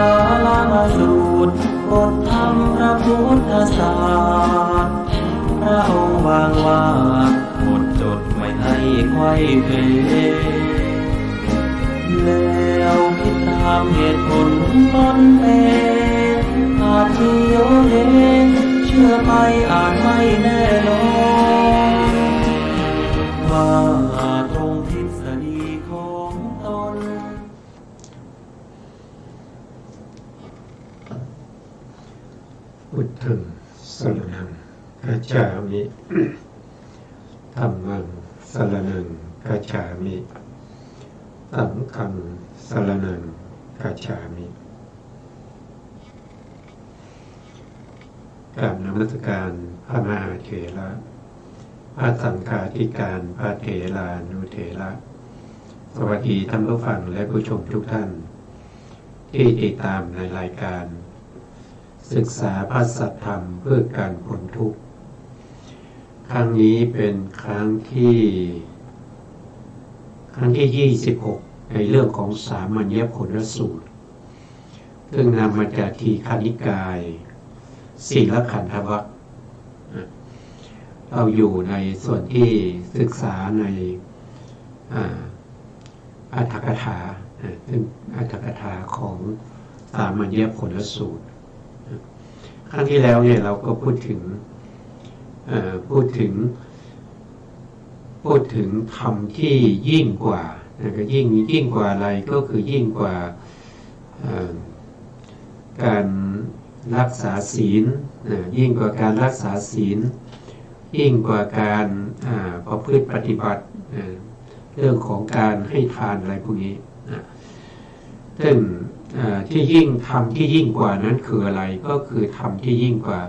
าลามาสูตรบทธรรมพระพุทธศาสตร์พระองค์วางว่าบทจดไม่ให้ไขว้เขวแล้วคิดตามเหตุผลบนเป็นอาจที่โยเยเชื่อไปอาจไม่แน่นอนว่าตรงทฤษฎีของตนพุทธังสรณังคัจฉามิธัมมังสรณังคัจฉามิสังฆังสรณังคัจฉามิกราบนมัสการพระมหาเถระพระสังฆาธิการพระเถรานุเถระสวัสดีท่านผู้ฟังและผู้ชมทุกท่านที่ติดตามในรายการศึกษาพระสัทธรรมเพื่อการพ้นทุกข์ครั้งนี้เป็นครั้งที่26ในเรื่องของสามัญญผลสูตรซึ่งนำมาจากทีฆนิกายศีลขันธวรรคเราอยู่ในส่วนที่ศึกษาในอรรถกถาซึ่งอรรถกถาของสามัญญผลสูตรครั้งที่แล้วเนี่ยเราก็พูดถึงธรรมที่ยิ่งกว่าก็ยิ่งกว่าอะไรก็คือยิ่งกว่าการรักษาศีลยิ่งกว่าการรักษาศีลยิ่งกว่าการประพฤติปฏิบัติเรื่องของการให้ทานอะไรพวกนี้ซึ่งที่ยิ่งธรรมที่ยิ่งกว่านั้นคืออะไรก็คือธรรมที่ยิ่งกว่า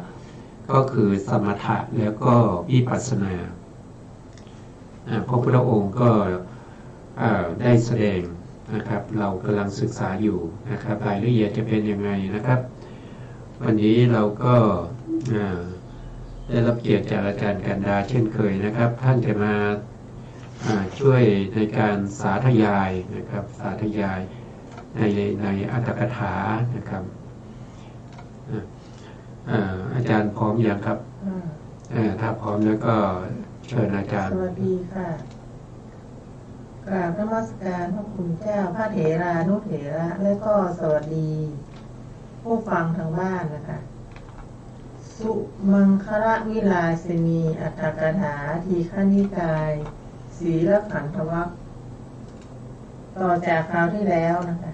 ก็คือสมถะแล้วก็วิปัสสนาพระพุทธองค์ก็ได้แสดงนะครับเรากำลังศึกษาอยู่นะครับรายละเอียดจะเป็นยังไงนะครับวันนี้เราก็ได้รับเกียรติจากอาจารย์กันดาเช่นเคยนะครับท่านจะมาช่วยในการสาธยายนะครับสาธยายในอรรถกถานะครับอาจารย์พร้อมยังครับถ้าพร้อมแล้วก็เชิญอาจารย์สวัสดีค่ะกราบนมัสการพระคุณเจ้าพระเถรานุเถระและก็สวัสดีผู้ฟังทางบ้านนะคะสุมังคละวิลาสินีอัตถกถาทีฆนิกายศีลขันธวรรคต่อจากคราวที่แล้วนะคะ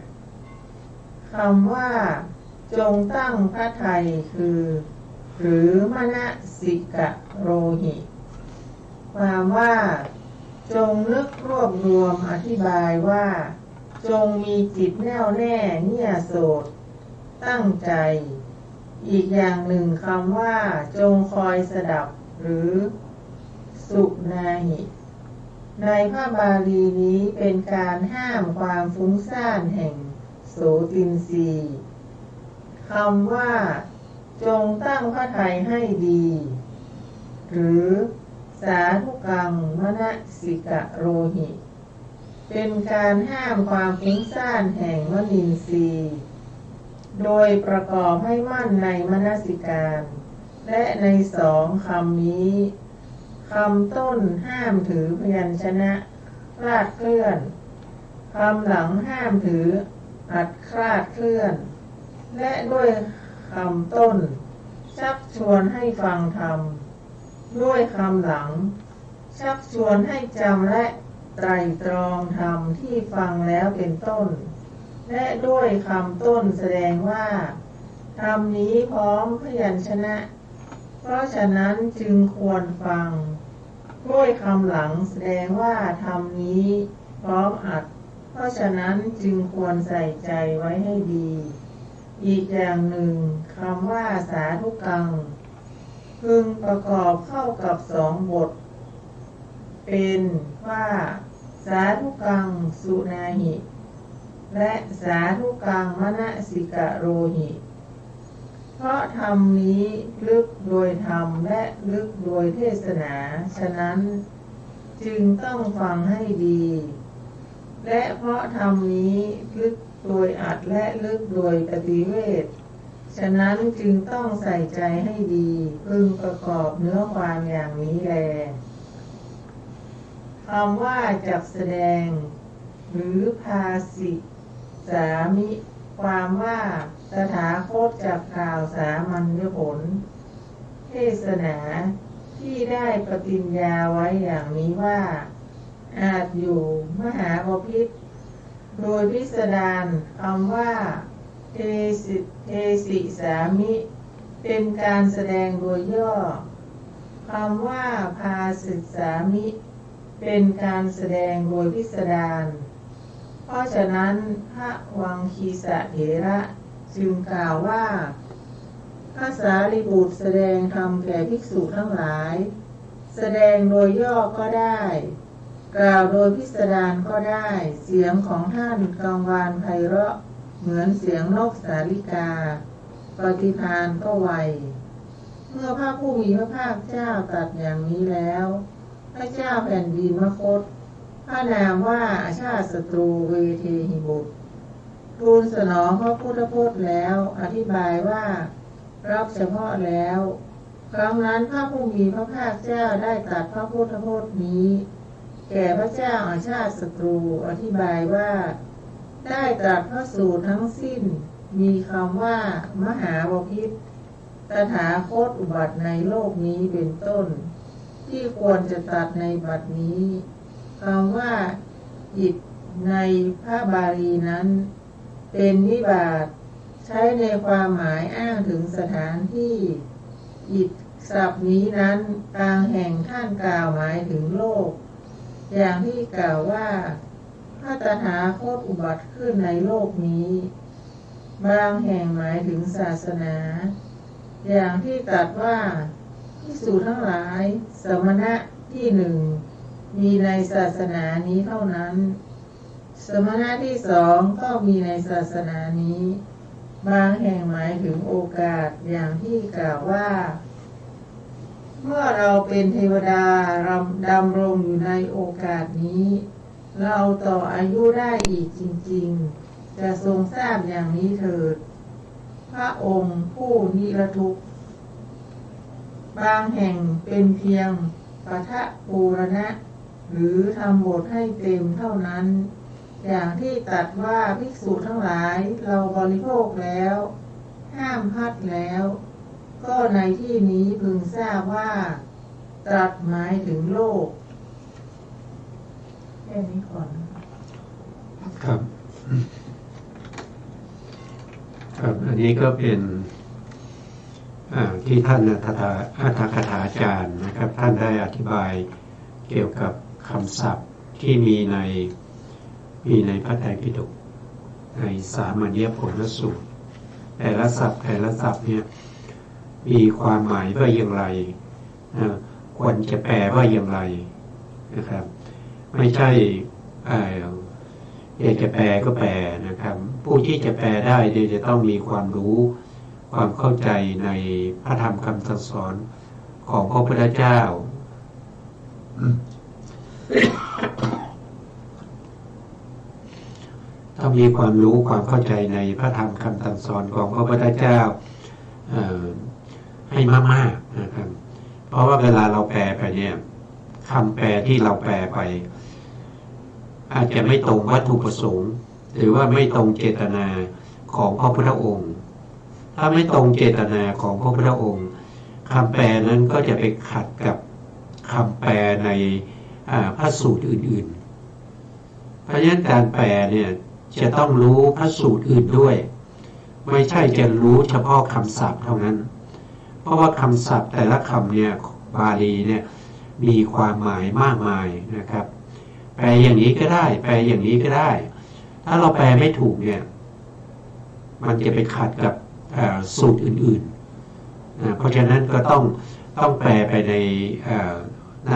คำว่าจงตั้งพระทัยคือหรือมนสิกะโรหิความว่าจงนึกรวบรวมอธิบายว่าจงมีจิตแน่วแน่เนี่ยโสดตั้งใจอีกอย่างหนึ่งคำว่าจงคอยสดับหรือสุนาหิในพระบาลีนี้เป็นการห้ามความฟุ้งซ่านแห่งโสตินทรีย์คำว่าจงตั้งพระทัยให้ดีหรือสาธุกังมนสิกะโรหิเป็นการห้ามความฟุ้งซ่านแห่งมนินทรีย์โดยประกอบให้มั่นในมนสิการและในสองคำนี้คำต้นห้ามถือพยัญชนะคลาดเคลื่อนคำหลังห้ามถืออัดคลาดเคลื่อนและด้วยคำต้นชักชวนให้ฟังธรรมด้วยคำหลังชักชวนให้จำและไตร่ตรองธรรมที่ฟังแล้วเป็นต้นและด้วยคำต้นแสดงว่าธรรมนี้พร้อมพยัญชนะเพราะฉะนั้นจึงควรฟังด้วยคำหลังแสดงว่าธรรมนี้พร้อมอัดเพราะฉะนั้นจึงควรใส่ใจไว้ให้ดีอีกอย่างหนึ่งคำว่าสาธุกังพึงประกอบเข้ากับสองบทเป็นว่าสาธุกังสุนาหิและสาธุกังมนสิกะโรหิเพราะธรรมนี้ลึกโดยธรรมและลึกโดยเทศนาฉะนั้นจึงต้องฟังให้ดีและเพราะธรรมนี้ลึกโดยอัด ดและลึกโดยปฏิเวทฉะนั้นจึงต้องใส่ใจให้ดีพึงประกอบเนื้อความอย่างนี้แลคำว่าจักแสดงหรือภาสิสามิความว่าตถาคตจักกล่าวสามัญญผลเทศนาที่ได้ปฏิญญาไว้อย่างนี้ว่าอาจอยู่มหาบพิตรโดยพิสดารคำว่าเทสิสามิเป็นการแสดงโดยย่อคำว่าภาสิสามิเป็นการแสดงโดยพิสดารเพราะฉะนั้นพระวังคีสะเถระจึงกล่าวว่าพระสารีบุตรแสดงธรรมแก่ภิกษุทั้งหลายแสดงโดยย่อก็ได้กล่าวโดยพิสดารก็ได้เสียงของท่านกังวานไพเราะเหมือนเสียงนกสาลิกาปฏิภาณก็ไวเมื่อพระผู้มีพระภาคเจ้าตรัสอย่างนี้แล้วพระเจ้าแผ่นดินมคธพระนามว่าอาชาติศัตรูเวเทหิบุตรทูลสนองพระพุทธพจน์แล้วอธิบายว่ารับเฉพาะแล้วครั้งนั้นพระผู้มีพระภาคเจ้าได้ตรัสพระพุทธพจน์นี้แก่พระเจ้าอาชาติศัตรูอธิบายว่าได้ตรัสพระสูตรทั้งสิ้นมีคำว่ามหาบพิตรตถาคตอุบัติในโลกนี้เป็นต้นที่ควรจะตรัสในบัดนี้คำว่าอิฐในพระบาลีนั้นเป็นนิบาตใช้ในความหมายอ้างถึงสถานที่อิฐศัพท์นี้นั้นบางแห่งท่านกล่าวหมายถึงโลกอย่างที่กล่าวว่าพระตถาคตอุบัติขึ้นในโลกนี้บางแห่งหมายถึงศาสนาอย่างที่ตรัสว่าภิกษุทั้งหลายสมณะที่หนึ่งมีในศาสนานี้เท่านั้นสมณะที่สองก็มีในศาสนานี้บางแห่งหมายถึงโอกาสอย่างที่กล่าวว่าเมื่อเราเป็นเทวดาดำรงอยู่ในโอกาสนี้เราต่ออายุได้อีกจริงๆจะทรงทราบอย่างนี้เถิดพระองค์ผู้นิรทุกข์บางแห่งเป็นเพียงปทะปูรณะหรือทำบทให้เต็มเท่านั้นอย่างที่ตรัสว่าภิกษุทั้งหลายเราบริโภคแล้วห้ามพัดแล้วก็ในที่นี้พึงทราบว่าตรัสหมายถึงโลกแค่นี้ก่อนครับครับอันนี้ก็เป็นที่ท่านอัฏฐกถาจารย์นะครับท่านได้อธิบายเกี่ยวกับคำศัพท์ที่มีในพระไตรปิฎกในสามัญญผลสูตรแต่ละศัพท์เนี่ยมีความหมายว่าอย่างไรควรจะแปลว่าอย่างไรนะครับไม่ใช่อยากจะแปลก็แปลนะครับผู้ที่จะแปลได้จะต้องมีความรู้ความเข้าใจในพระธรรมคำสั่งสอนของพระพุทธเจ้าต้องมีความรู้ความเข้าใจในพระธรรมคำสั่งสอนของพระพุทธเจ้าให้มากๆนะครับเพราะว่าเวลาเราแปลไปเนี่ยคำแปลที่เราแปลไปอาจจะไม่ตรงวัตถุประสงค์หรือว่าไม่ตรงเจตนาของพระพุทธองค์ถ้าไม่ตรงเจตนาของพระพุทธองค์คำแปลนั้นก็จะไปขัดกับคำแปลในพระสูตรอื่นๆเพราะฉะนั้นการแปลเนี่ยจะต้องรู้พระสูตรอื่นด้วยไม่ใช่จะรู้เฉพาะคำศัพท์เท่านั้นเพราะว่าคำศัพท์แต่ละคำเนี่ยบาลีเนี่ยมีความหมายมากมายนะครับแปลอย่างนี้ก็ได้แปลอย่างนี้ก็ได้ถ้าเราแปลไม่ถูกเนี่ยมันจะไปขัดกับสูตรอื่นๆเพราะฉะนั้นก็ต้องแปลไปใน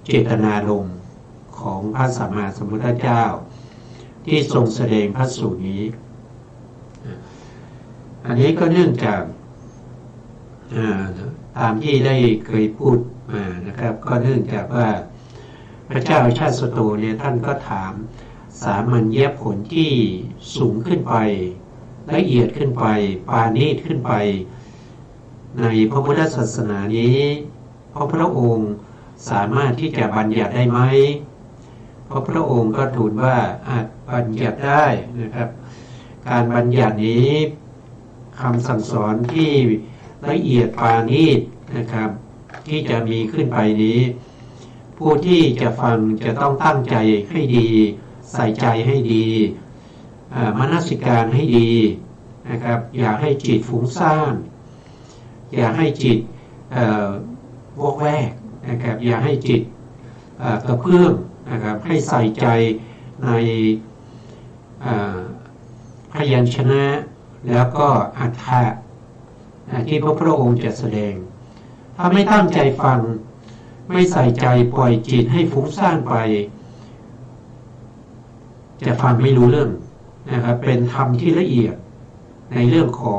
เจตนารมณ์ของพระสัมมาสัมพุทธเจ้าที่ทรงแสดงพระสูตรนี้อันนี้ก็เนื่องจากตามที่ได้เคยพูดนะครับก็เนื่องจากว่าพระเจ้าชาติศัตรูเนี่ยท่านก็ถาม สามัญญผลที่สูงขึ้นไปละเอียดขึ้นไปปาณีตขึ้นไปในพระพุทธศาสนานี้พระพุทธองค์สามารถที่จะบัญญัติได้ไหมพระพุทธองค์ก็ทูลว่าอาจบัญญัติได้นะครับการบัญญัตินี้คำสั่งสอนที่ละเอียดปาณีตนะครับที่จะมีขึ้นไปนี้ผู้ที่จะฟังจะต้องตั้งใจให้ดีใส่ใจให้ดีมนสิการให้ดีนะครับอย่าให้จิตฟุ้งซ่านอย่าให้จิตวอกแวกนะครับอย่าให้จิตกระเพื่อมนะครับให้ใส่ใจในพยัญชนะแล้วก็อรรถะที่พระพุทธองค์จะแสดงถ้าไม่ตั้งใจฟังไม่ใส่ใจปล่อยจิตให้ฟุ้งซ่านไปจะฟังไม่รู้เรื่องนะครับเป็นธรรมที่ละเอียดในเรื่องขอ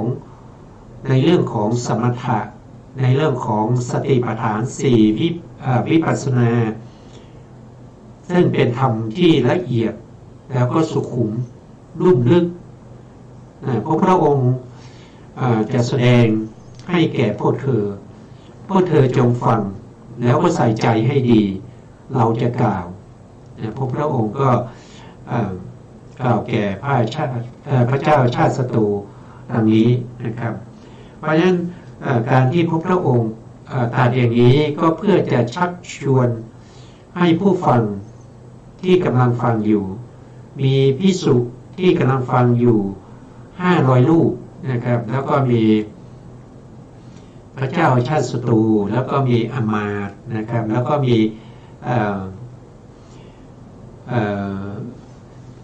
งสมถะในเรื่องของสติปัฏฐาน4วิปัสสนาซึ่งเป็นธรรมที่ละเอียดแล้วก็สุขุมลุ่มลึกพระพุทธองค์จะแสดงให้แก่พวกเธอจงฟังแล้วก็ใส่ใจให้ดีเราจะกล่าวพระพุทธองค์ก็กล่าวแก่พระเจ้าชาติศัตรูดังนี้นะครับเพราะฉะนั้นการที่พระพุทธองค์ตรัสอย่างนี้ก็เพื่อจะชักชวนให้ผู้ฟังที่กำลังฟังอยู่มีภิกษุที่กำลังฟังอยู่500รูปนะครับแล้วก็มีพระเจ้าชาติศัตรูแล้วก็มีอมาตย์นะครับแล้วก็มี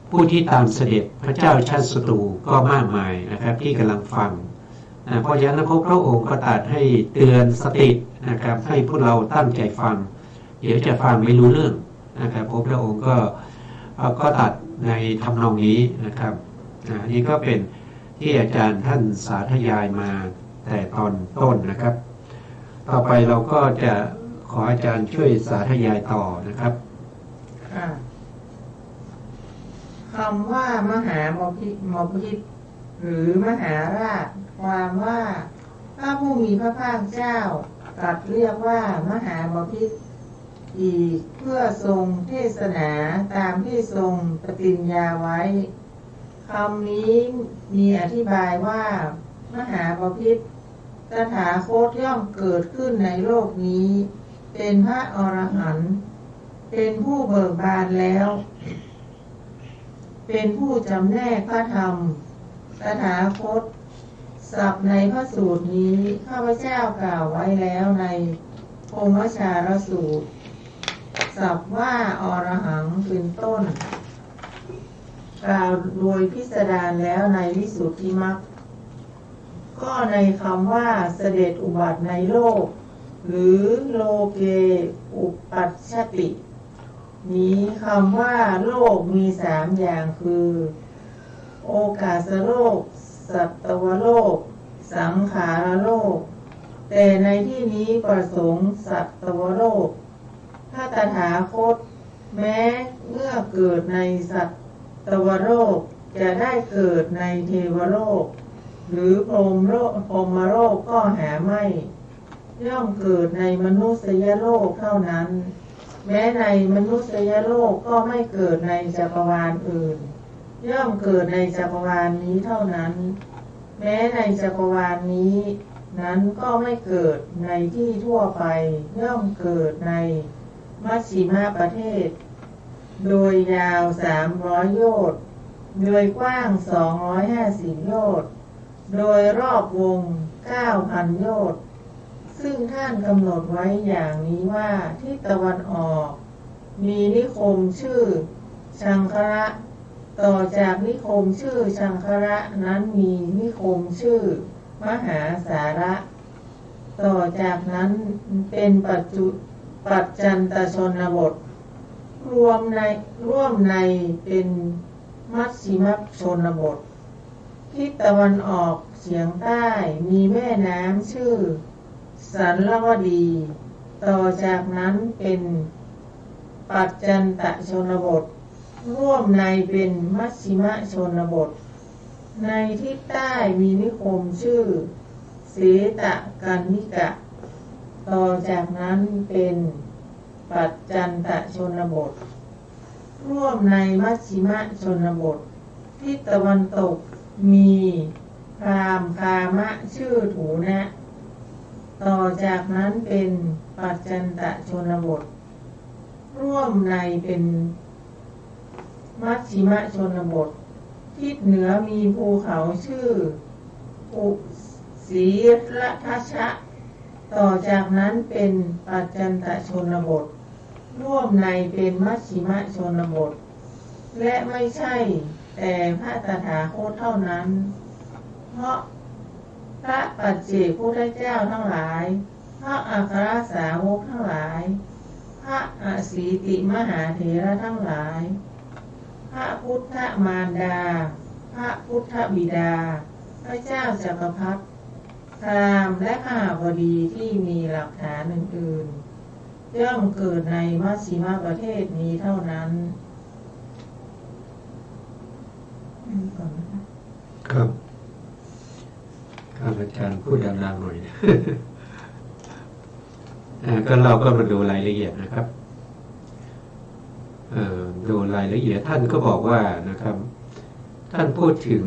ผู้ที่ตามเสด็จพระเจ้าชาติศัตรูก็มากมายนะครับที่กำลังฟังเพราะฉะนั้นพระองค์ก็ตรัสให้เตือนสตินะครับให้พวกเราตั้งใจฟังเดี๋ยวจะฟังไม่รู้เรื่องนะครับพระองค์ก็ตรัสในทำนองนี้นะครับนี่ก็เป็นที่อาจารย์ท่านสาธยายมาแต่ตอนต้นนะครับต่อไปเราก็จะขออาจารย์ช่วยสาธยายต่อนะครับคำว่ามหาบพิตรหรือมหาราชความว่าพระผู้มีพระภาคเจ้าตรัสเรียกว่ามหาบพิตรอีกเพื่อทรงเทศนาตามที่ทรงปฏิญญาไว้คำนี้มีอธิบายว่ามหาบพิตรตถาคตย่อมเกิดขึ้นในโลกนี้เป็นพระอรหันต์เป็นผู้เบิกบานแล้วเป็นผู้จำแนกพระธรรมตถาคตศัพท์ในพระสูตรนี้ข้าพเจ้ากล่าวไว้แล้วในโอมชารสูตรศัพท์ว่าอรหังเป็นต้นกล่าวโดยพิสดารแล้วในวิสุทธิมรรคก็ในคำว่าเสด็จอุบัติในโลกหรือโลเกอุปัชชตินี้คำว่าโลกมี3อย่างคือโอกาสโลกสัตวโลกสังขารโลกแต่ในที่นี้ประสงค์สัตวโลกถ้าตถาคตแม้เมื่อเกิดในสัตวโลกจะได้เกิดในเทวโลกหรือพรหมโลกก็หาไม่ย่อมเกิดในมนุษยโลกเท่านั้นแม้ในมนุษยโลกก็ไม่เกิดในจักรวาลอื่นย่อมเกิดในจักรวาลนี้เท่านั้นแม้ในจักรวาลนี้นั้นก็ไม่เกิดในที่ทั่วไปย่อมเกิดในมัชฌิมประเทศโดยยาว300โยชน์โดยกว้าง250โยชน์โดยรอบวง 9,000 โยชน์ซึ่งท่านกำหนดไว้อย่างนี้ว่าทิศตะวันออกมีนิคมชื่อชังคระต่อจากนิคมชื่อชังคระนั้นมีนิคมชื่อมหาสาระต่อจากนั้นเป็นปัจจันตชนบทร่วมในเป็นมัชฌิมชนบททิศตะวันออกเฉียงใต้มีแม่น้ำชื่อสันลวดีต่อจากนั้นเป็นปัจจันตชนบท ร่วมในเป็นมัชชิมชนบทในทิศใต้มีนิคมชื่อเสตกันนิกะต่อจากนั้นเป็นปัจจันตชนบทร่วมในมัชชิมชนบททิศตะวันตกมีพราหมณ์คามะชื่อถูนะต่อจากนั้นเป็นปัจจันตชนบทร่วมในเป็นมัชชิมชนบททิศเหนือมีภูเขาชื่ออุสีละทัชชะต่อจากนั้นเป็นปัจจันตชนบทร่วมในเป็นมัชชิมชนบทและไม่ใช่แต่พระตถาคตเท่านั้นเพราะพระปัจเจกพุทธเจ้าทั้งหลายพระอัครสาวกทั้งหลายพระอสีติมหาเถระทั้งหลายพระพุทธมารดาพระพุทธบิดาพระเจ้าจักรพรรดิพราหมณ์และข้าบดีที่มีหลักฐานอื่นๆย่อมเกิดในมัชชิมประเทศนี้เท่านั้นครับอาจารย์พูดดังๆหน่อย ก็เราก็มาดูรายละเอียดนะครับดูรายละเอียดท่านก็บอกว่านะครับท่านพูดถึง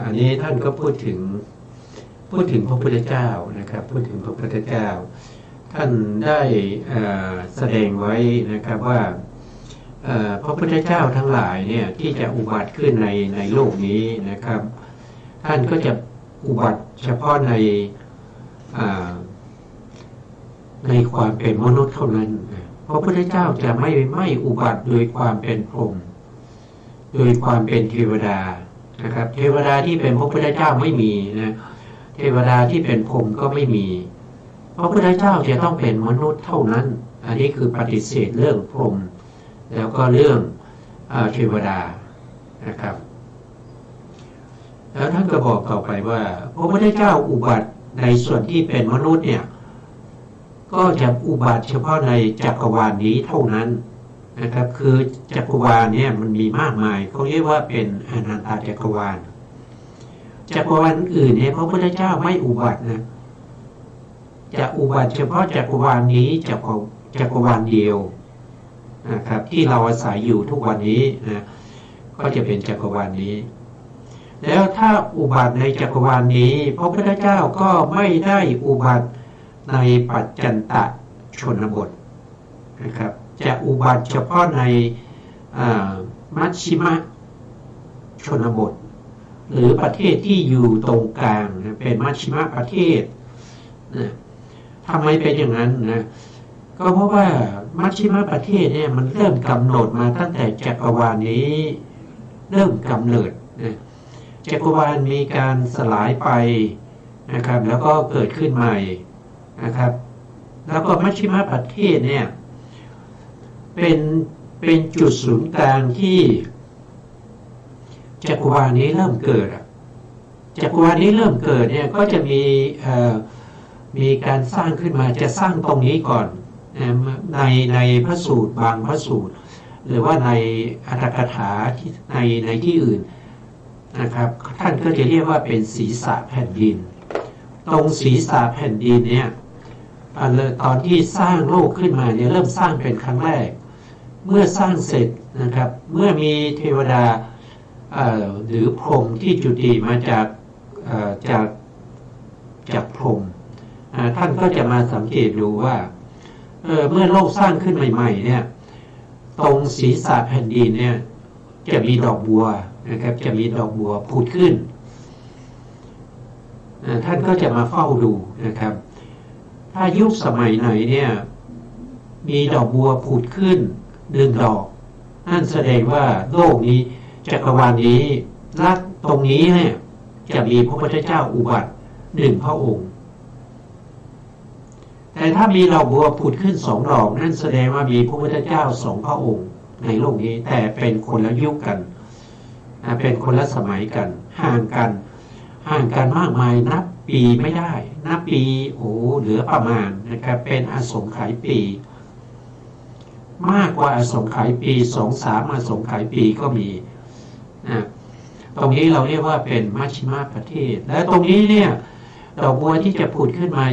อันนี้ท่านก็พูดถึงพระพุทธเจ้านะครับพูดถึงพระพุทธเจ้าท่านได้แสดงไว้นะครับว่าพระพุทธเจ้าทั้งหลายเนี่ยที่จะอุบัติขึ้นในโลกนี้นะครับท่านก็จะอุบัติเฉพาะในความเป็นมนุษย์เท่านั้นพระพุทธเจ้าจะไม่อุบัติโดยความเป็นพรหมโดยความเป็นเทวดานะครับเทวดาที่เป็นพระพุทธเจ้าไม่มีนะเทวดาที่เป็นพรหมก็ไม่มีพระพุทธเจ้าจะต้องเป็นมนุษย์เท่านั้นอันนี้คือปฏิเสธเรื่องพรหมแล้วก็เรื่องเทวดานะครับแล้วท่านก็บอกต่อไปว่าพระพุทธเจ้าอุบัติในส่วนที่เป็นมนุษย์เนี่ยก็จะอุบัติเฉพาะในจักรวาลนี้เท่านั้นนะครับคือจักรวาลเนี่ยมันมีมากมายเขาเรียกว่าเป็นอนันตจักรวาลจักรวาลอื่นเนี่ยพระพุทธเจ้าไม่อุบัตินะจะอุบัติเฉพาะจักรวาลนี้จักรวาลเดียวนะครับที่เราอาศัยอยู่ทุกวันนี้นะก็จะเป็นจักรวาลนี้แล้วถ้าอุบัติในจักรวาลนี้พระพุทธเจ้าก็ไม่ได้อุบัติในปัจจันตชนบทนะครับจะอุบัติเฉพาะในมัชชิมชนบทหรือประเทศที่อยู่ตรงกลางนะเป็นมัชชิมประเทศนะทำไมเป็นอย่างนั้นนะก็เพราะว่ามัชชิมประเทศเนี่ยมันเริ่มกำหนดมาตั้งแต่จักรวาลนี้เริ่มกำเนิดนะจักรวาลมีการสลายไปนะครับแล้วก็เกิดขึ้นใหม่นะครับแล้วก็มัชชิมประเทศเนี่ยเป็นจุดศูนย์กลางที่จักรวาลนี้เริ่มเกิดจักรวาลนี้เริ่มเกิดเนี่ยก็จะมีการสร้างขึ้นมาจะสร้างตรงนี้ก่อนในพระสูตรบางพระสูตรหรือว่าในอัตถกถาในที่อื่นนะครับท่านก็จะเรียกว่าเป็นศีรษะแผ่นดินตรงศีรษะแผ่นดินเนี่ยตอนที่สร้างโลกขึ้นมาเนี่ยเริ่มสร้างเป็นครั้งแรกเมื่อสร้างเสร็จนะครับเมื่อมีเทวดาหรือพรหมที่จุติมาจากพรหมท่านก็จะมาสังเกตดูว่าเมื่อโลกสร้างขึ้นใหม่ๆเนี่ยตรงศีรษะแผ่นดินเนี่ยจะมีดอกบัวนะครับจะมีดอกบัวผุดขึ้นท่านก็จะมาเฝ้าดูนะครับถ้ายุคสมัยไหนเนี่ยมีดอกบัวผุดขึ้น1 ดอกนั่นแสดงว่าโลกนี้จักรวาลนี้และตรงนี้เนี่ยจะมีพระพุทธเจ้าอุบัติ1 พระองค์แต่ถ้ามีดอกบัวผุดขึ้น2 ดอกนั่นแสดงว่ามีพระพุทธเจ้า2 พระองค์ในโลกนี้แต่เป็นคนละยุคกันเป็นคนละสมัยกันห่างกันมากมายนับปีไม่ได้นับปีเหลือประมาณนะครับเป็นอสงไขยปี มากกว่าอสงไขยปี2-3อสงไขยปีก็มีตรงนี้เราเรียกว่าเป็นมัชฌิมาประเทศและตรงนี้เนี่ยดอกบัวที่จะผุดขึ้นมา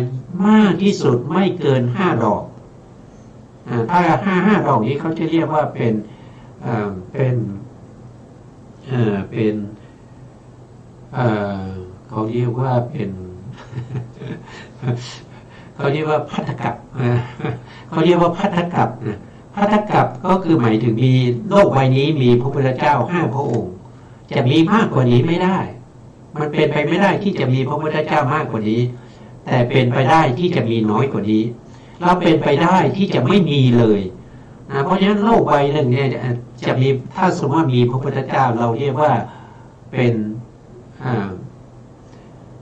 มากที่สุดไม่เกิน5 ดอกถ้า5 ดอกนี้เขาจะเรียกว่าเป็นเขาเรียกว่าเป็นเขาเรียกว่าภัททกัปเขาเรียกว่าภัททกัปภัททกัปก็คือหมายถึงมีโลกใบนี้มีพระพุทธเจ้า5 พระองค์จะมีมากกว่านี้ไม่ได้มันเป็นไปไม่ได้ที่จะมีพระพุทธเจ้ามากกว่านี้แต่เป็นไปได้ที่จะมีน้อยกว่านี้เราเป็นไปได้ที่จะไม่มีเลยเพราะฉะนั้นโลกใบหนึ่งเนี่ยจะมีถ้าสมมติว่ามีพระพุทธเจ้าเราเรียกว่าเป็น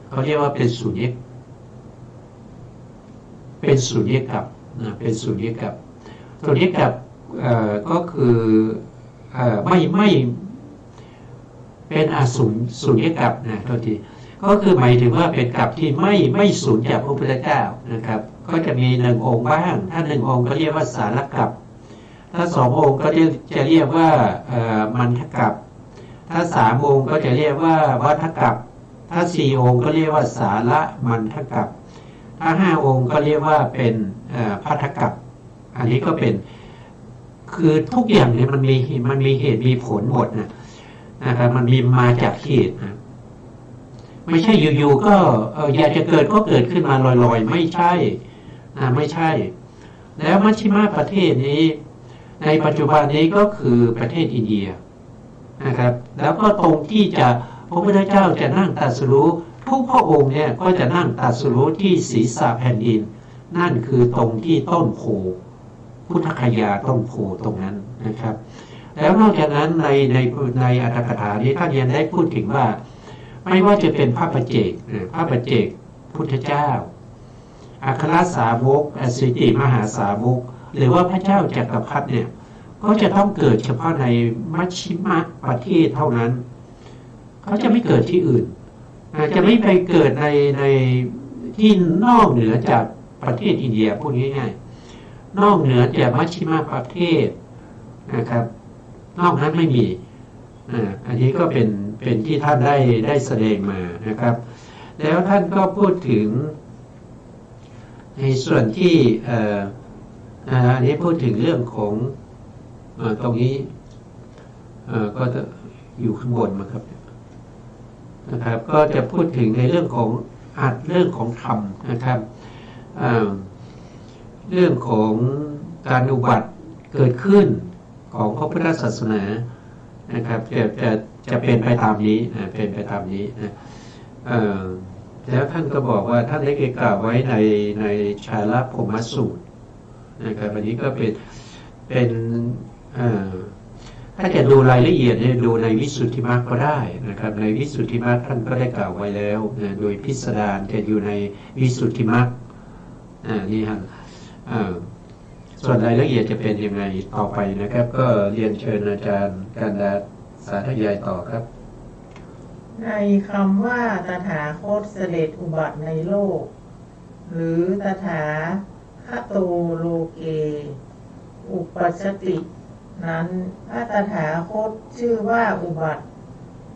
เขาเรียกว่าเป็นสุญญ์เป็นสุญญกัปเป็นสุญญกัปสุญญกัปก็คือไม่เป็นอสุญญกัปนะโทษทีก็คือหมายถึงว่าเป็นกัปที่ไม่สูญจากพระพุทธเจ้านะครับก็จะมี1 องค์บ้างถ้า1 องค์ก็เรียกว่าสารกัปถ้า2 องค์ก็จะเรียกว่ามันทกัปถ้า3 องค์ก็จะเรียกว่าวัฏกัปถ้า4 องค์ก็เรียกว่าสาระมันทกัปถ้า5 องค์ก็เรียกว่าเป็นภัททกัปอันนี้ก็เป็นคือทุกอย่างเนี่ยมันมีเหตุมีผลหมดนะครับมันมีมาจากเหตุนะไม่ใช่อยู่ๆก็อยากจะเกิดก็เกิดขึ้นมาลอยๆไม่ใช่ไม่ใช่แล้วมัชฌิมาประเทศนี้ในปัจจุบันนี้ก็คือประเทศอินเดียนะครับแล้วก็ตรงที่จะพระพุทธเจ้าจะนั่งตรัสรู้ทุกพระองค์เนี่ยก็จะนั่งตรัสรู้ที่ศีรษะแผ่นดินนั่นคือตรงที่ต้นโพพุทธคยาต้นโพตรงนั้นนะครับแล้วนอกจากนั้นในอรรถกถานี้ท่านยังได้พูดถึงว่าไม่ว่าจะเป็นพระปัจเจกพุทธเจ้าอัครสาวกอสิติมหาสาวกหรือว่าพระเจ้าจักรพรรดิเนี่ยก็จะต้องเกิดเฉพาะในมัชฌิมประเทศเท่านั้นเขาจะไม่เกิดที่อื่นจะไม่ไปเกิดในที่นอกเหนือจากประเทศอินเดียพูดง่ายๆนอกเหนือจากมัชฌิมาประเทศนะครับนอกนั้นไม่มีอันนี้ก็เป็นที่ท่านได้แสดงมานะครับแล้วท่านก็พูดถึงในส่วนที่อันนี้พูดถึงเรื่องของตรงนี้ก็จะอยู่ข้างบนมาครับนะครับก็จะพูดถึงในเรื่องของเรื่องของธรรมนะครับเรื่องของการอุบัติเกิดขึ้นของพระพุทธศาสนานะครับจะเป็นไปตามนี้เป็นไปตามนี้นะแล้วท่านก็บอกว่าท่านได้กล่าวไว้ในชาลพรหมสูตรนะครับอันนี้ก็เป็นถ้าจะดูรายละเอียดเนี่ยดูในวิสุทธิมรรคก็ได้นะครับในวิสุทธิมรรคท่านก็ได้กล่าวไว้แล้วโดยพิสดารจะอยู่ในวิสุทธิมรรคนี่ฮะส่วนรายละเอียดจะเป็นยังไงต่อไปนะครับก็เรียนเชิญอาจารย์กันดาสาธยายต่อครับในคำว่าตถาคตเสด็จอุบัติในโลกหรือตถาคโตโลเกอุปัชชตินั้นพระตถาคตชื่อว่าอุบัติ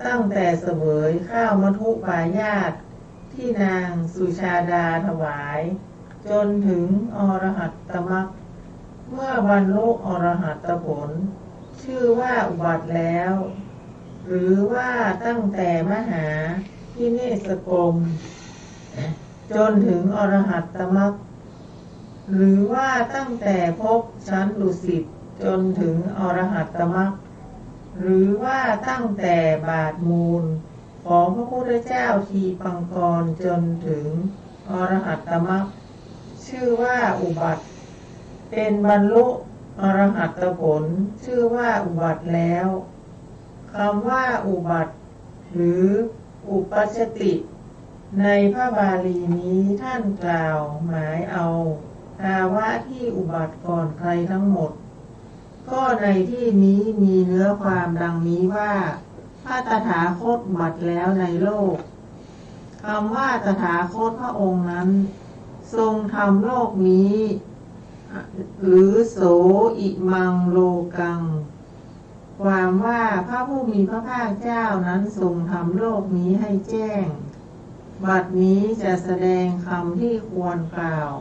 ตั้งแต่เสวยข้าวมัทุปายาตที่นางสุชาดาถวายจนถึงอรหัตตมรรคเมื่อบรรลุอรหัตตผลชื่อว่าอุบัติแล้วหรือว่าตั้งแต่มหาพิเนศกรมจนถึงอรหัตตมรรคหรือว่าตั้งแต่ภพชั้นดุสิตจนถึงอรหัตตมรรคหรือว่าตั้งแต่บาทมูลของพระพุทธเจ้าทีปังกรจนถึงอรหัตตมรรคชื่อว่าอุบัติเป็นบรรลุอรหัตผลชื่อว่าอุบัติแล้วคำว่าอุบัติหรืออุปัชชติในพระบาลีนี้ท่านกล่าวหมายเอาภาวะที่อุบัติก่อนใครทั้งหมดก็ในที่นี้มีเนื้อความดังนี้ว่าพระตถาคตอุบัติแล้วในโลกคำว่าตถาคตพระองค์นั้นทรงทำโลกนี้ หรือโสอิมังโลกังความว่าพระผู้มีพระภาคเจ้านั้นทรงทำโลกนี้ให้แจ้งบัดนี้จะแสดงคำที่ควรกล่าว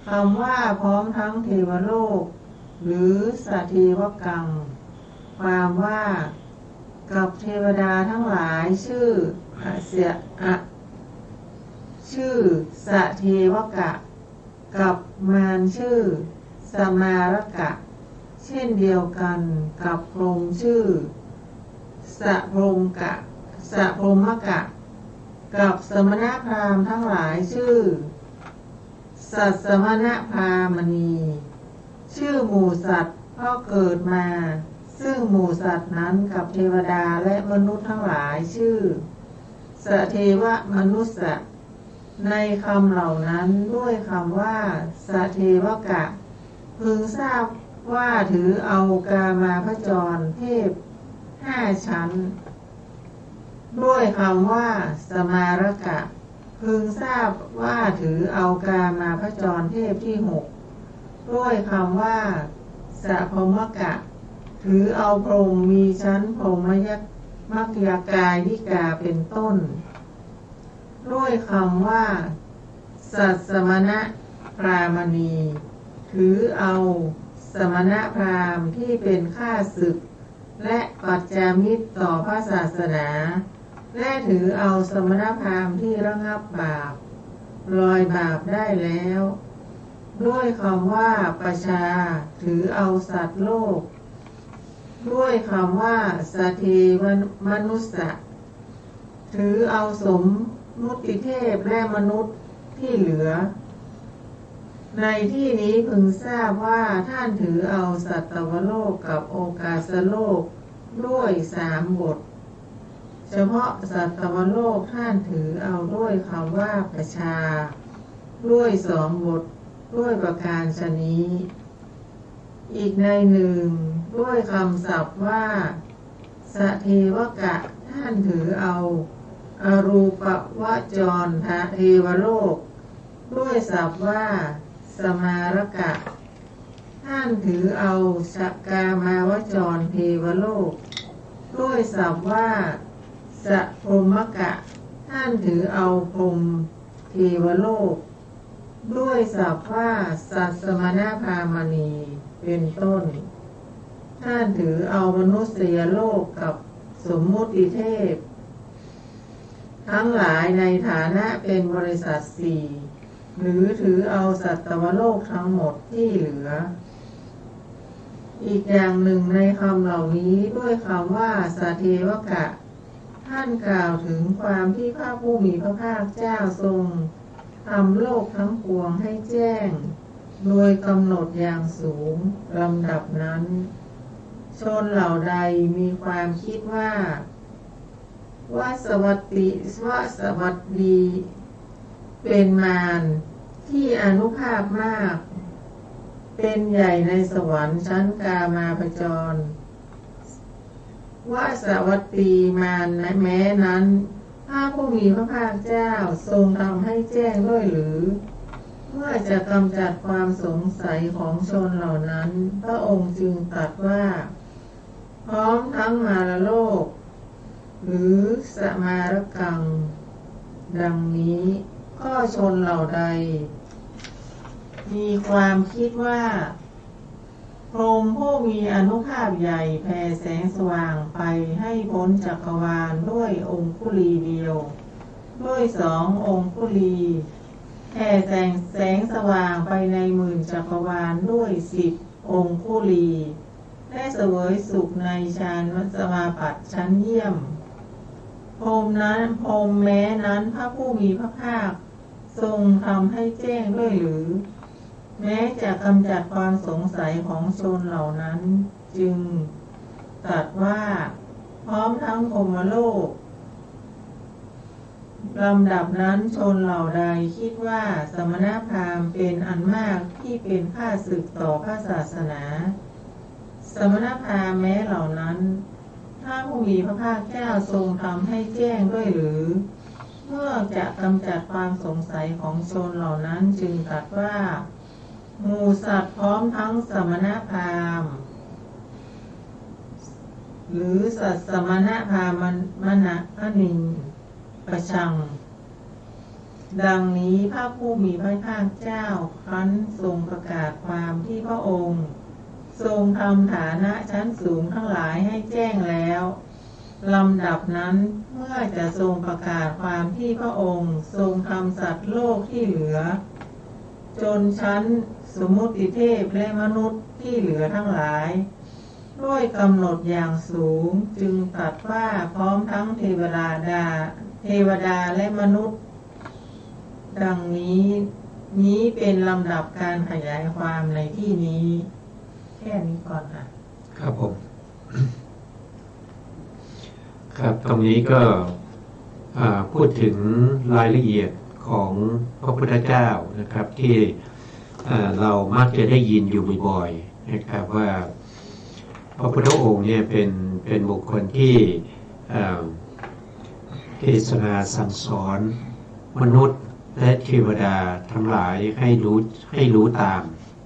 คำว่าพร้อมทั้งเทวโลกหรือสเทวกังความว่ากับเทวดาทั้งหลายชื่อสเทวกะกับมารชื่อสมารกะเช่นเดียวกันกับพรหมชื่อสพรหมกะกับสมณพราหมณ์ทั้งหลายชื่อสัตสมณพราหมณีชื่อหมู่สัตว์เพราะเกิดมาซึ่งหมู่สัตว์นั้นกับเทวดาและมนุษย์ทั้งหลายชื่อสเทวมนุษย์ในคำเหล่านั้นด้วยคำว่าสเทวกะพึงทราบว่าถือเอากามาพจรเทพ5 ชั้นด้วยคำว่าสมารกะพึงทราบว่าถือเอากามาพจรเทพที่6ด้วยคำว่าสัพพมกะถือเอาพรหมมีชั้นพรหมัคยากายนิกาเป็นต้นด้วยคำว่าสัตสมณพราหมณีถือเอาสมณพราหมณ์ที่เป็นข้าศึกและปัจจามิตรต่อพระศาสนาและถือเอาสมณพราหมณ์ที่ระงับบาปลอยบาปได้แล้วด้วยคำว่าประชาถือเอาสัตว์โลกด้วยคำว่าสเทวมนุษย์ถือเอาสมมุติเทพและมนุษย์ที่เหลือในที่นี้พึงทราบว่าท่านถือเอาสัตตวโลกกับโอกาสโลกด้วย3 บทเฉพาะสัตตวโลกท่านถือเอาด้วยคำว่าประชาด้วย2 บทด้วยประการฉะนี้อีกในหนึ่งด้วยคำศัพท์ว่าสเทวกะท่านถือเอาอรูปวจรเทวโลกด้วยศัพท์ว่าสมารกะท่านถือเอาชกามาวจรเทวโลกด้วยศัพท์ว่าสัพพมกะท่านถือเอาพรหมเทวโลกด้วยศัพท์ว่าสัตสมณพราหมณีเป็นต้นท่านถือเอามนุษยโลกกับสมมุติเทพทั้งหลายในฐานะเป็นบริษัท4หรือถือเอาสัตวโลกทั้งหมดที่เหลืออีกอย่างหนึ่งในคำเหล่านี้ด้วยคำว่าสเทวกะท่านกล่าวถึงความที่พระผู้มีพระภาคเจ้าทรงทำโลกทั้งปวงให้แจ้งโดยกำหนดอย่างสูงลำดับนั้นชนเหล่าใดมีความคิดว่าสวัสดีเป็นมารที่อานุภาพมากเป็นใหญ่ในสวรรค์ชั้นกามาพจรสวัสดีมารแม้นั้นพระผู้มีพระภาคเจ้าทรงทำให้แจ้งด้วยหรือเมื่อจะกำจัดความสงสัยของชนเหล่านั้นพระองค์จึงตรัสว่าพร้อมทั้งมารโลกหรือสมารกังดังนี้ก็ชนเหล่าใดมีความคิดว่าพรหมผู้มีอานุภาพใหญ่แผ่แสงสว่างไปให้พ้นจักรวาลด้วยองคุลีเดียวด้วย2 องคุลีแผ่แสงสว่างไปใน10,000 จักรวาลด้วย10 องคุลีและเสวยสุขในฌานสมาบัติชั้นเยี่ยมพรหมแม้นั้นพระผู้มีพระภาคทรงทำให้แจ้งด้วยหรือแม้จะกำจัดความสงสัยของชนเหล่านั้นจึงตรัสว่าพร้อมทั้งพรหมโลกลำดับนั้นชนเหล่าใดคิดว่าสมณพราหมณ์เป็นอันมากที่เป็นข้าศึกต่อพระศาสนาสมณพราหมณ์แม้เหล่านั้นพระผู้มีพระภาคเจ้าทรงทำให้แจ้งด้วยหรือเมื่อจะกำจัดความสงสัยของชนเหล่านั้นจึงตรัสว่า หมู่สัตว์พร้อมทั้งสมณพราหมณ์หรือสัตว์สมณพราหมณ์มณนินประชังดังนี้พระผู้มีพระภาคเจ้าครั้นทรงประกาศความที่พระองค์ทรงทำฐานะชั้นสูงทั้งหลายให้แจ้งแล้วลำดับนั้นเมื่อจะทรงประกาศความที่พระองค์ทรงทำสัตว์โลกที่เหลือจนชั้นสมมุติเทพและมนุษย์ที่เหลือทั้งหลายด้วยกำหนดอย่างสูงจึงตรัสว่าพร้อมทั้งเทวดาและมนุษย์ดังนี้เป็นลำดับการขยายความในที่นี้แค่นี้ก่อนค่ะครับผมครับตรงนี้ก็พูดถึงรายละเอียดของพระพุทธเจ้านะครับที่เรามักจะได้ยินอยู่บ่อยๆนะครับว่าพระพุทธองค์เนี่ยเป็นบุคคลที่เทศนาสั่งสอนมนุษย์และเทวดาทั้งหลายให้รู้ตาม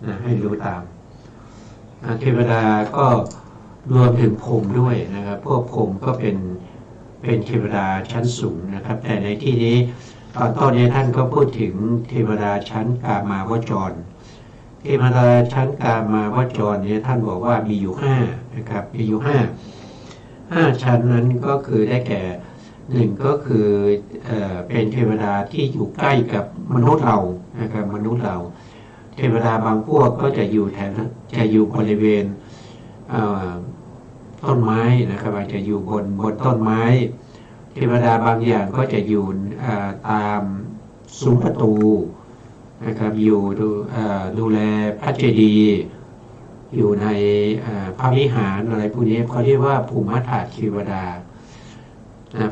นะให้รู้ตามเทวดาก็รวมถึงพรหมด้วยนะครับพวกพรหมก็เป็นเทวดาชั้นสูงนะครับแต่ในที่นี้ตอนต้นนี้ท่านก็พูดถึงเทวดาชั้นกามาวจรเทวดาชั้นกามาวจรเนี่ยท่านบอกว่ามีอยู่5นะครับมีอยู่5ชั้นนั้นก็คือได้แก่1ก็คือเป็นเทวดาที่อยู่ใกล้กับมนุษย์เรานะครับมนุษย์เราเทวดาบางพวกก็จะอยู่บริเวณต้นไม้นะครับอาจจะอยู่บนต้นไม้เทวดาบางอย่างก็จะอยู่ตามซุ้มประตูนะครับอยู่ดูแลพระเจดีย์อยู่ในพระวิหารอะไรพวกนี้เขาเรียกว่าภูมิธาตุเทวดา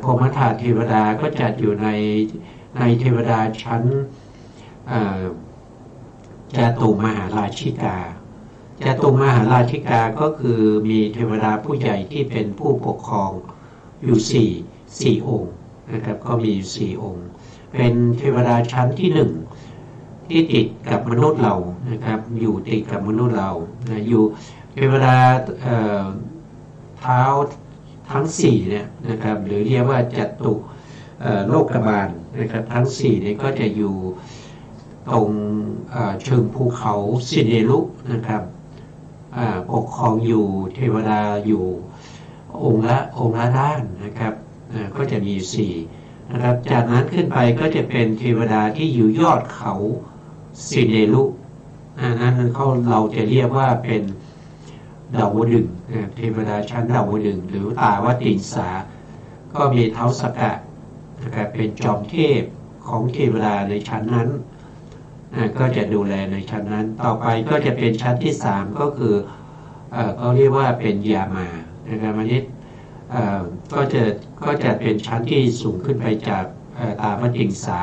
ภูมิธาตุเทวดาก็จัดอยู่ในเทวดาชั้นจตุมหาราชิกาจตุมหาราชิกาก็คือมีเทวดาผู้ใหญ่ที่เป็นผู้ปกครองอยู่สี่องค์นะครับก็มีอยู่4 องค์เป็นเทวดาชั้นที่1ที่ติดกับมนุษย์เรานะครับอยู่ติดกับมนุษย์เราอยู่เทวดาเท้าทั้ง4เนี่ยนะครับหรือเรียกว่าจตุโลกบาลนะครับทั้ง4เนี่ยก็จะอยู่ตรงเชิงภูเขาสิเนรุนะครับปกครองอยู่เทวดาอยู่องค์ละด้านนะครับก็จะมี4นะครับจากนั้นขึ้นไปก็จะเป็นเทวดาที่อยู่ยอดเขาสิเนรุนั้นเราจะเรียกว่าเป็นดาวดึงส์เทวดาชั้นดาวดึงส์หรือตาวตินสาก็มีเท้าสกะนะครับเป็นจอมเทพของเทวดาในชั้นนั้นก็จะดูแลในชั้นนั้นต่อไปก็จะเป็นชั้นที่3ก็คือเขาเรียกว่าเป็นยามานะครับอันนี้ก็จะเป็นชั้นที่สูงขึ้นไปจากตาวตินสา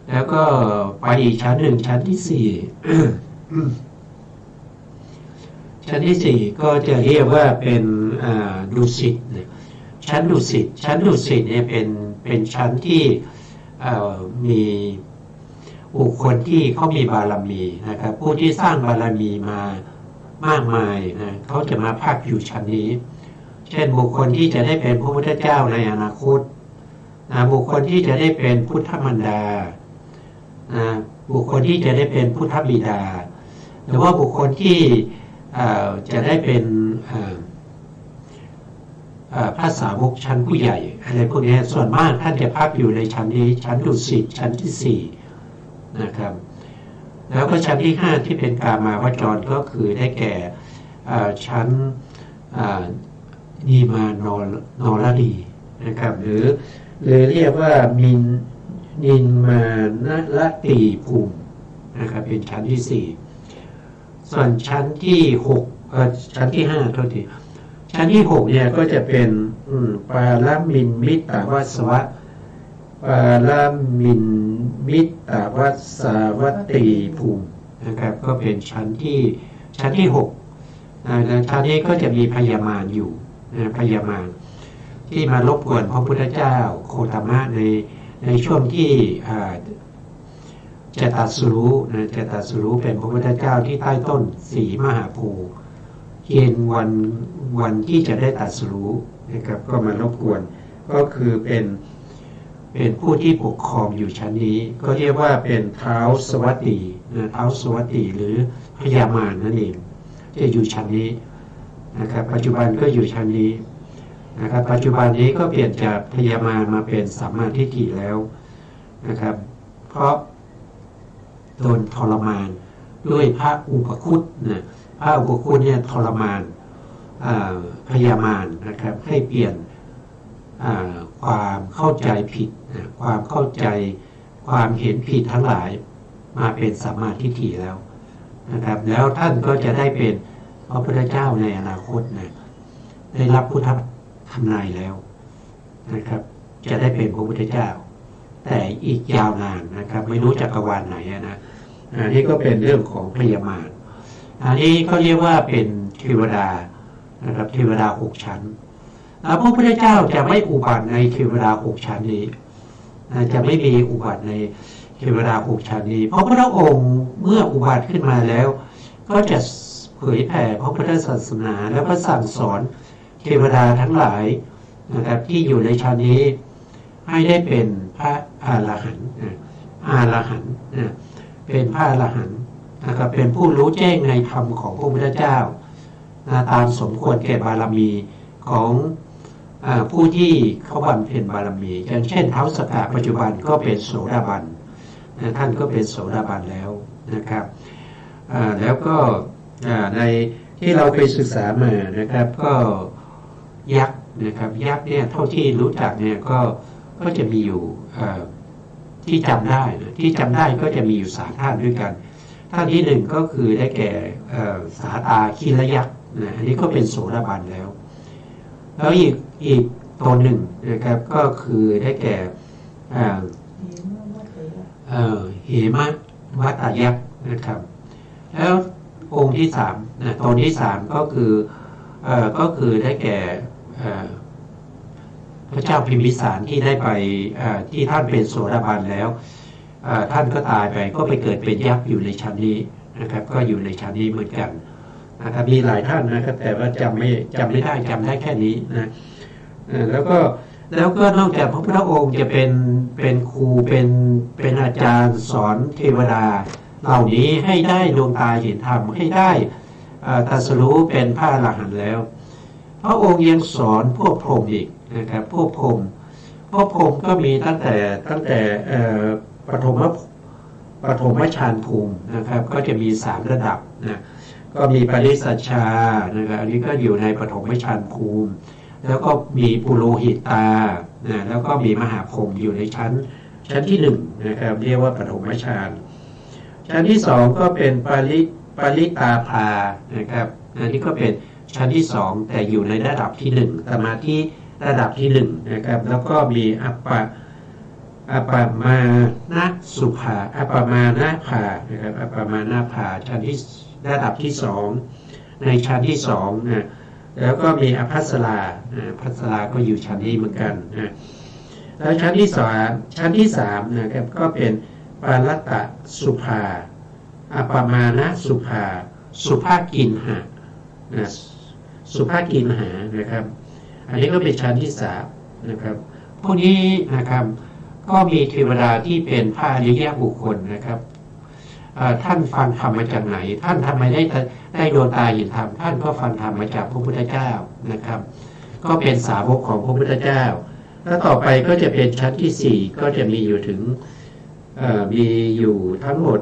แล้วก็ไปอีกชั้นหนึ่งชั้นที่4ชั้นที่4ก็จะเรียกว่าเป็นดุสิตชั้นดุสิตเนี่ยเป็นชั้นที่มีบุคคลที่เขามีบารมีนะครับผู้ที่สร้างบารมีมามากมายนะเขาจะมาพักอยู่ชั้นนี้เช่นบุคคลที่จะได้เป็นพระพุทธเจ้าในอนาคตบุคคลที่จะได้เป็นพุทธมารดาบุคคลที่จะได้เป็นพุทธบิดาหรือว่าบุคคลที่จะได้เป็นพระสาวกชั้นผู้ใหญ่อะไรพวกนี้ส่วนมากท่านจะพักอยู่ในชั้นนี้ชั้นดุสิตชั้นที่4นะครับแล้วก็ชั้นที่5ที่เป็นกามาวจรก็คือได้แก่ชั้นนีมานรดีนะครับหรือเรียกว่านินมานรตีภูมินะครับเป็นชั้นที่4ส่วนชั้นที่6ชั้นที่5เท่าที่ชั้นที่6เนี่ยก็จะเป็นปาลมินมิตตวัสวะปาลมินมิตตวัสวัตตีภูมินะครับก็เป็นชั้นที่6ชั้นนี้ก็จะมีพญามารอยู่พญามารที่มารบกวนพระพุทธเจ้าโคตมะในช่วงที่ จะตรัสรู้นะจะตรัสรู้เป็นพระพุทธเจ้าที่ใต้ต้นสีมหาโพธิ์เกณฑ์วันที่จะได้ตรัสรู้นะครับก็มารบกวนก็คือเป็นผู้ที่ปกครองอยู่ชั้นนี้ก็เรียกว่าเป็นท้าวสวัสดีนะท้าวสวัสดีหรือพญามารนั่นเองจะอยู่ชั้นนี้นะครับปัจจุบันก็อยู่ชั้นนี้นะครับปัจจุบันนี้ก็เปลี่ยนจากพญามารมาเป็นสัมมาทิฏฐิแล้วนะครับเพราะโดนทรมานด้วยพระอุปคุตนะพระอุปคุตเนี่ยทรมานพญามารนะครับให้เปลี่ยนความเข้าใจผิดความเข้าใจความเห็นผิดทั้งหลายมาเป็นสัมมาทิฏฐิแล้วนะครับแล้วท่านก็จะได้เป็นพระพุทธเจ้าในอนาคตนะได้รับพุทธทำนายแล้วนะครับจะได้เป็นพระพุทธเจ้าแต่อีกยาวนานนะครับไม่รู้จักรวาลไหนนะอันนี้ก็เป็นเรื่องของพญามารอันนี้เขาเรียกว่าเป็นเทวดานะครับเทวดา6 ชั้นแล้วพระพุทธเจ้าจะไม่อุบัติในเทวดา6 ชั้นนี้จะไม่มีอุบัติในเทวดา6 ชั้นนี้เพราะพระองค์เมื่ออุบัติขึ้นมาแล้วก็จะเผยแผ่พระพุทธศาสนาแล้วก็สั่งสอนเทวดาทั้งหลายนะครับที่อยู่ในชั้นนี้ให้ได้เป็นพระอรหันต์เป็นพระอรหันต์นะครับเป็นผู้รู้แจ้งในธรรมของพระพุทธเจ้าตามสมควรแก่บารมีของผู้ที่เขาบำเพ็ญบารมีอย่างเช่นท้าวสักกะปัจจุบันก็เป็นโสดาบันท่านก็เป็นโสดาบันแล้วนะครับแล้วก็ในที่เราไปศึกษามานะครับก็ยักษ์นะครับยักษ์เนี่ยเท่าที่รู้จักเนี่ยก็จะมีอยู่ที่จำได้นะที่จำได้ก็จะมีอยู่3 ท่านด้วยกันท่านที่1ก็คือได้แก่สาตาคีรยักษ์นะอันนี้ก็เป็นโสดาบันแล้วแล้วอีกตนหนึ่งนะครับก็คือได้แก่เหมะวัตยักษ์นะครับแล้วองค์ที่3นะตนที่3ก็คือได้แก่พระเจ้าพิมพิสารที่ได้ไปที่ท่านเป็นโสดาบันแล้วท่านก็ตายไปก็ไปเกิดเป็นยักษ์อยู่ในชั้นนี้นะครับก็อยู่ในชั้นนี้เหมือนกันนะครับมีหลายท่านนะครับแต่ว่าจำไม่ได้จำได้แค่นี้นะแล้วก็นอกจากพระพุทธองค์จะเป็นครูเป็นอาจารย์สอนเทวดาเหล่านี้ให้ได้ดวงตาเห็นธรรมให้ได้ตรัสรู้เป็นพระอรหันต์แล้วพระองค์ยังสอนพวกพรหมอีกนะครับพวกพรหมก็มีตั้งแต่ปฐมฌานภูมินะครับก็จะมี3 ระดับนะก็มีปริสัชชานะครับอันนี้ก็อยู่ในปฐมฌานภูมิแล้วก็มีปุโรหิตานะแล้วก็มีมหาพรหมอยู่ในชั้นที่1นะครับเรียกว่าปฐมฌานชั้นที่2ก็เป็นปริตาภานะครับอันนี้ก็เป็นชั้นที่2แต่อยู่ในระดับที่1สมาธิระดับที่1นะครับแล้วก็มีอัปปมานะสุภาอัปปมานะภานะครับอัปปมานะภาชั้นที่ระดับที่2ในชั้นที่2นะแล้วก็มีอภัสราภัสราก็อยู่ชั้นนี้เหมือนกันนะแล้วชั้นที่3นะครับก็เป็นปารัตตสุภาอัปปมานะสุภาสุภากินหะนะสุภากินหานะครับอันนี้ก็เป็นชั้นที่3นะครับพวกนี้นะครับก็มีเทวดาที่เป็นพระอริยบุคคลนะครับท่านฟังธรรมมาจากไหนท่านทำไมได้ดวงตาเห็นธรรมท่านก็ฟังธรรมมาจากพระพุทธเจ้านะครับก็เป็นสาวกของพระพุทธเจ้าแล้วต่อไปก็จะเป็นชั้นที่4ก็จะมีอยู่ถึงมีอยู่ทั้งหมด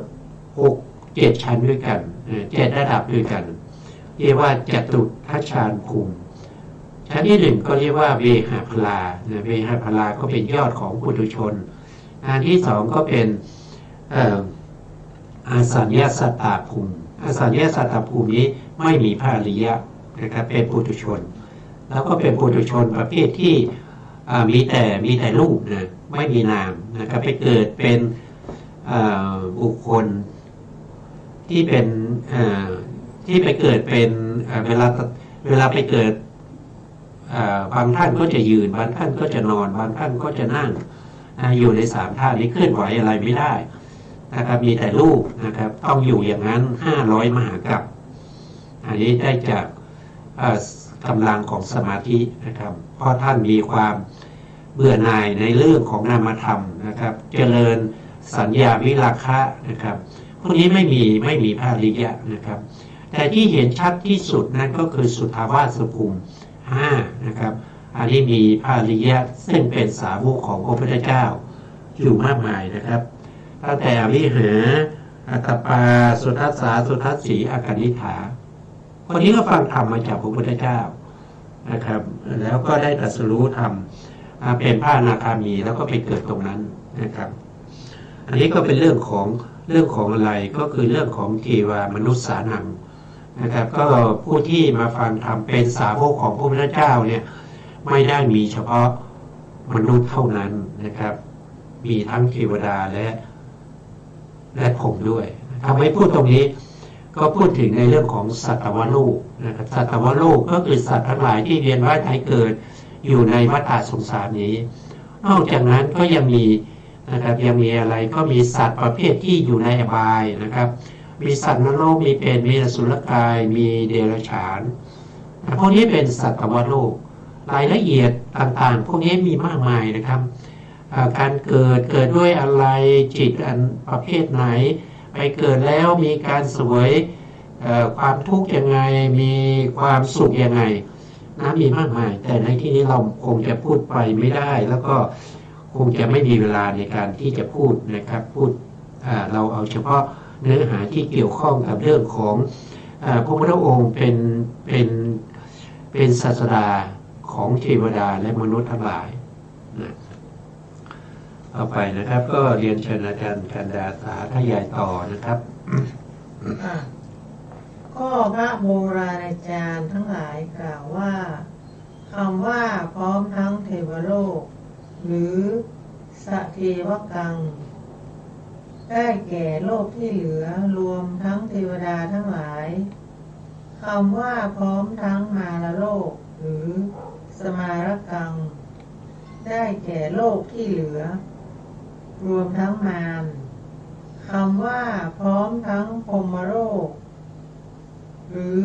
7 ชั้นด้วยกัน7 ระดับด้วยกันเรียกว่าจตุทัชฌานภูมิชั้นที่1ก็เรียกว่าเวหาพลาเวหาพลาก็เป็นยอดของปุถุชนอันที่2ก็เป็นอาสัญญาสัตตภูมิอาสัญญาสัตตภูมินี้ไม่มีพระอริยะนะครับเป็นปุถุชนแล้วก็เป็นปุถุชนประเภทที่มีแต่รูปนะไม่มีนามนะครับไปเกิดเป็นบุคคลที่เป็นที่ไปเกิดเป็นเวลาไปเกิดบางท่านก็จะยืนบางท่านก็จะนอนบางท่านก็จะนั่งอยู่ใน3 ท่านี้เคลื่อนไหวอะไรไม่ได้ นะครับมีแต่รูปนะครับต้องอยู่อย่างนั้น500 มหากัปอันนี้ได้จากกำลังของสมาธินะครับเพราะท่านมีความเบื่อหน่ายในเรื่องของนามธรรมนะครับเจริญสัญญาวิราคะนะครับพวกนี้ไม่มีภาริยะนะครับแต่ที่เห็นชัดที่สุดนั่นก็คือสุทธาวาสภูมิ5นะครับอันนี้มีภาริยะซึ่งเป็นสาวกของพระพุทธเจ้าอยู่มากมายนะครับตั้งแต่อวิหาอัตตปาสุทัสสาสุทัสสีอากนิฐาคนนี้ก็ฟังธรรมมาจากพระพุทธเจ้านะครับแล้วก็ได้ตรัสรู้ธรรมเป็นพระอนาคามีแล้วก็ไปเกิดตรงนั้นนะครับอันนี้ก็เป็นเรื่องของอะไรก็คือเรื่องของเทวามนุษย์สานังนะครับก็ผู้ที่มาฟังธรรมเป็นสาวกของพระพุทธเจ้าเนี่ยไม่ได้มีเฉพาะมนุษย์เท่านั้นนะครับมีทั้งเทวดาและพรหมด้วยทำไมพูดตรงนี้ก็พูดถึงในเรื่องของสัตวโลกนะครับสัตวโลกก็คือสัตว์ทั้งหลายที่เวียนว่ายตายเกิดอยู่ในวัฏสงสารนี้นอกจากนั้นก็ยังมีนะครับยังมีอะไรก็มีสัตว์ประเภทที่อยู่ในอบายนะครับมีสัตว์นรกมีเปรตมีอสุรกายมีเดรัจฉานพวกนี้เป็นสัตวโลกรายละเอียดต่างๆพวกนี้มีมากมายนะครับการเกิดด้วยอะไรจิตอันประเภทไหนไปเกิดแล้วมีการสวยความทุกข์ยังไงมีความสุขยังไงมีมากมายแต่ในที่นี้เราคงจะพูดไปไม่ได้แล้วก็คงจะไม่มีเวลาในการที่จะพูดนะครับเราเอาเฉพาะเนื้อหาที่เกี่ยวข้องกับเรื่องของพระพุทธองค์เป็นศาสดาของเทวดาและมนุษย์ทั้งหลายนะต่อไปนะครับก็เรียนเชิญอาจารย์กันดาสาธยายต่อนะครับก็พระโบราณอาจารย์ทั้งหลายกล่าวว่าคำว่าพร้อมทั้งเทวโลกหรือสเทวกังได้แก่โลกที่เหลือรวมทั้งเทวดาทั้งหลายคำว่าพร้อมทั้งมารโลกหรือสมารกังได้แก่โลกที่เหลือรวมทั้งมารคำว่าพร้อมทั้งพรหมโลกหรือ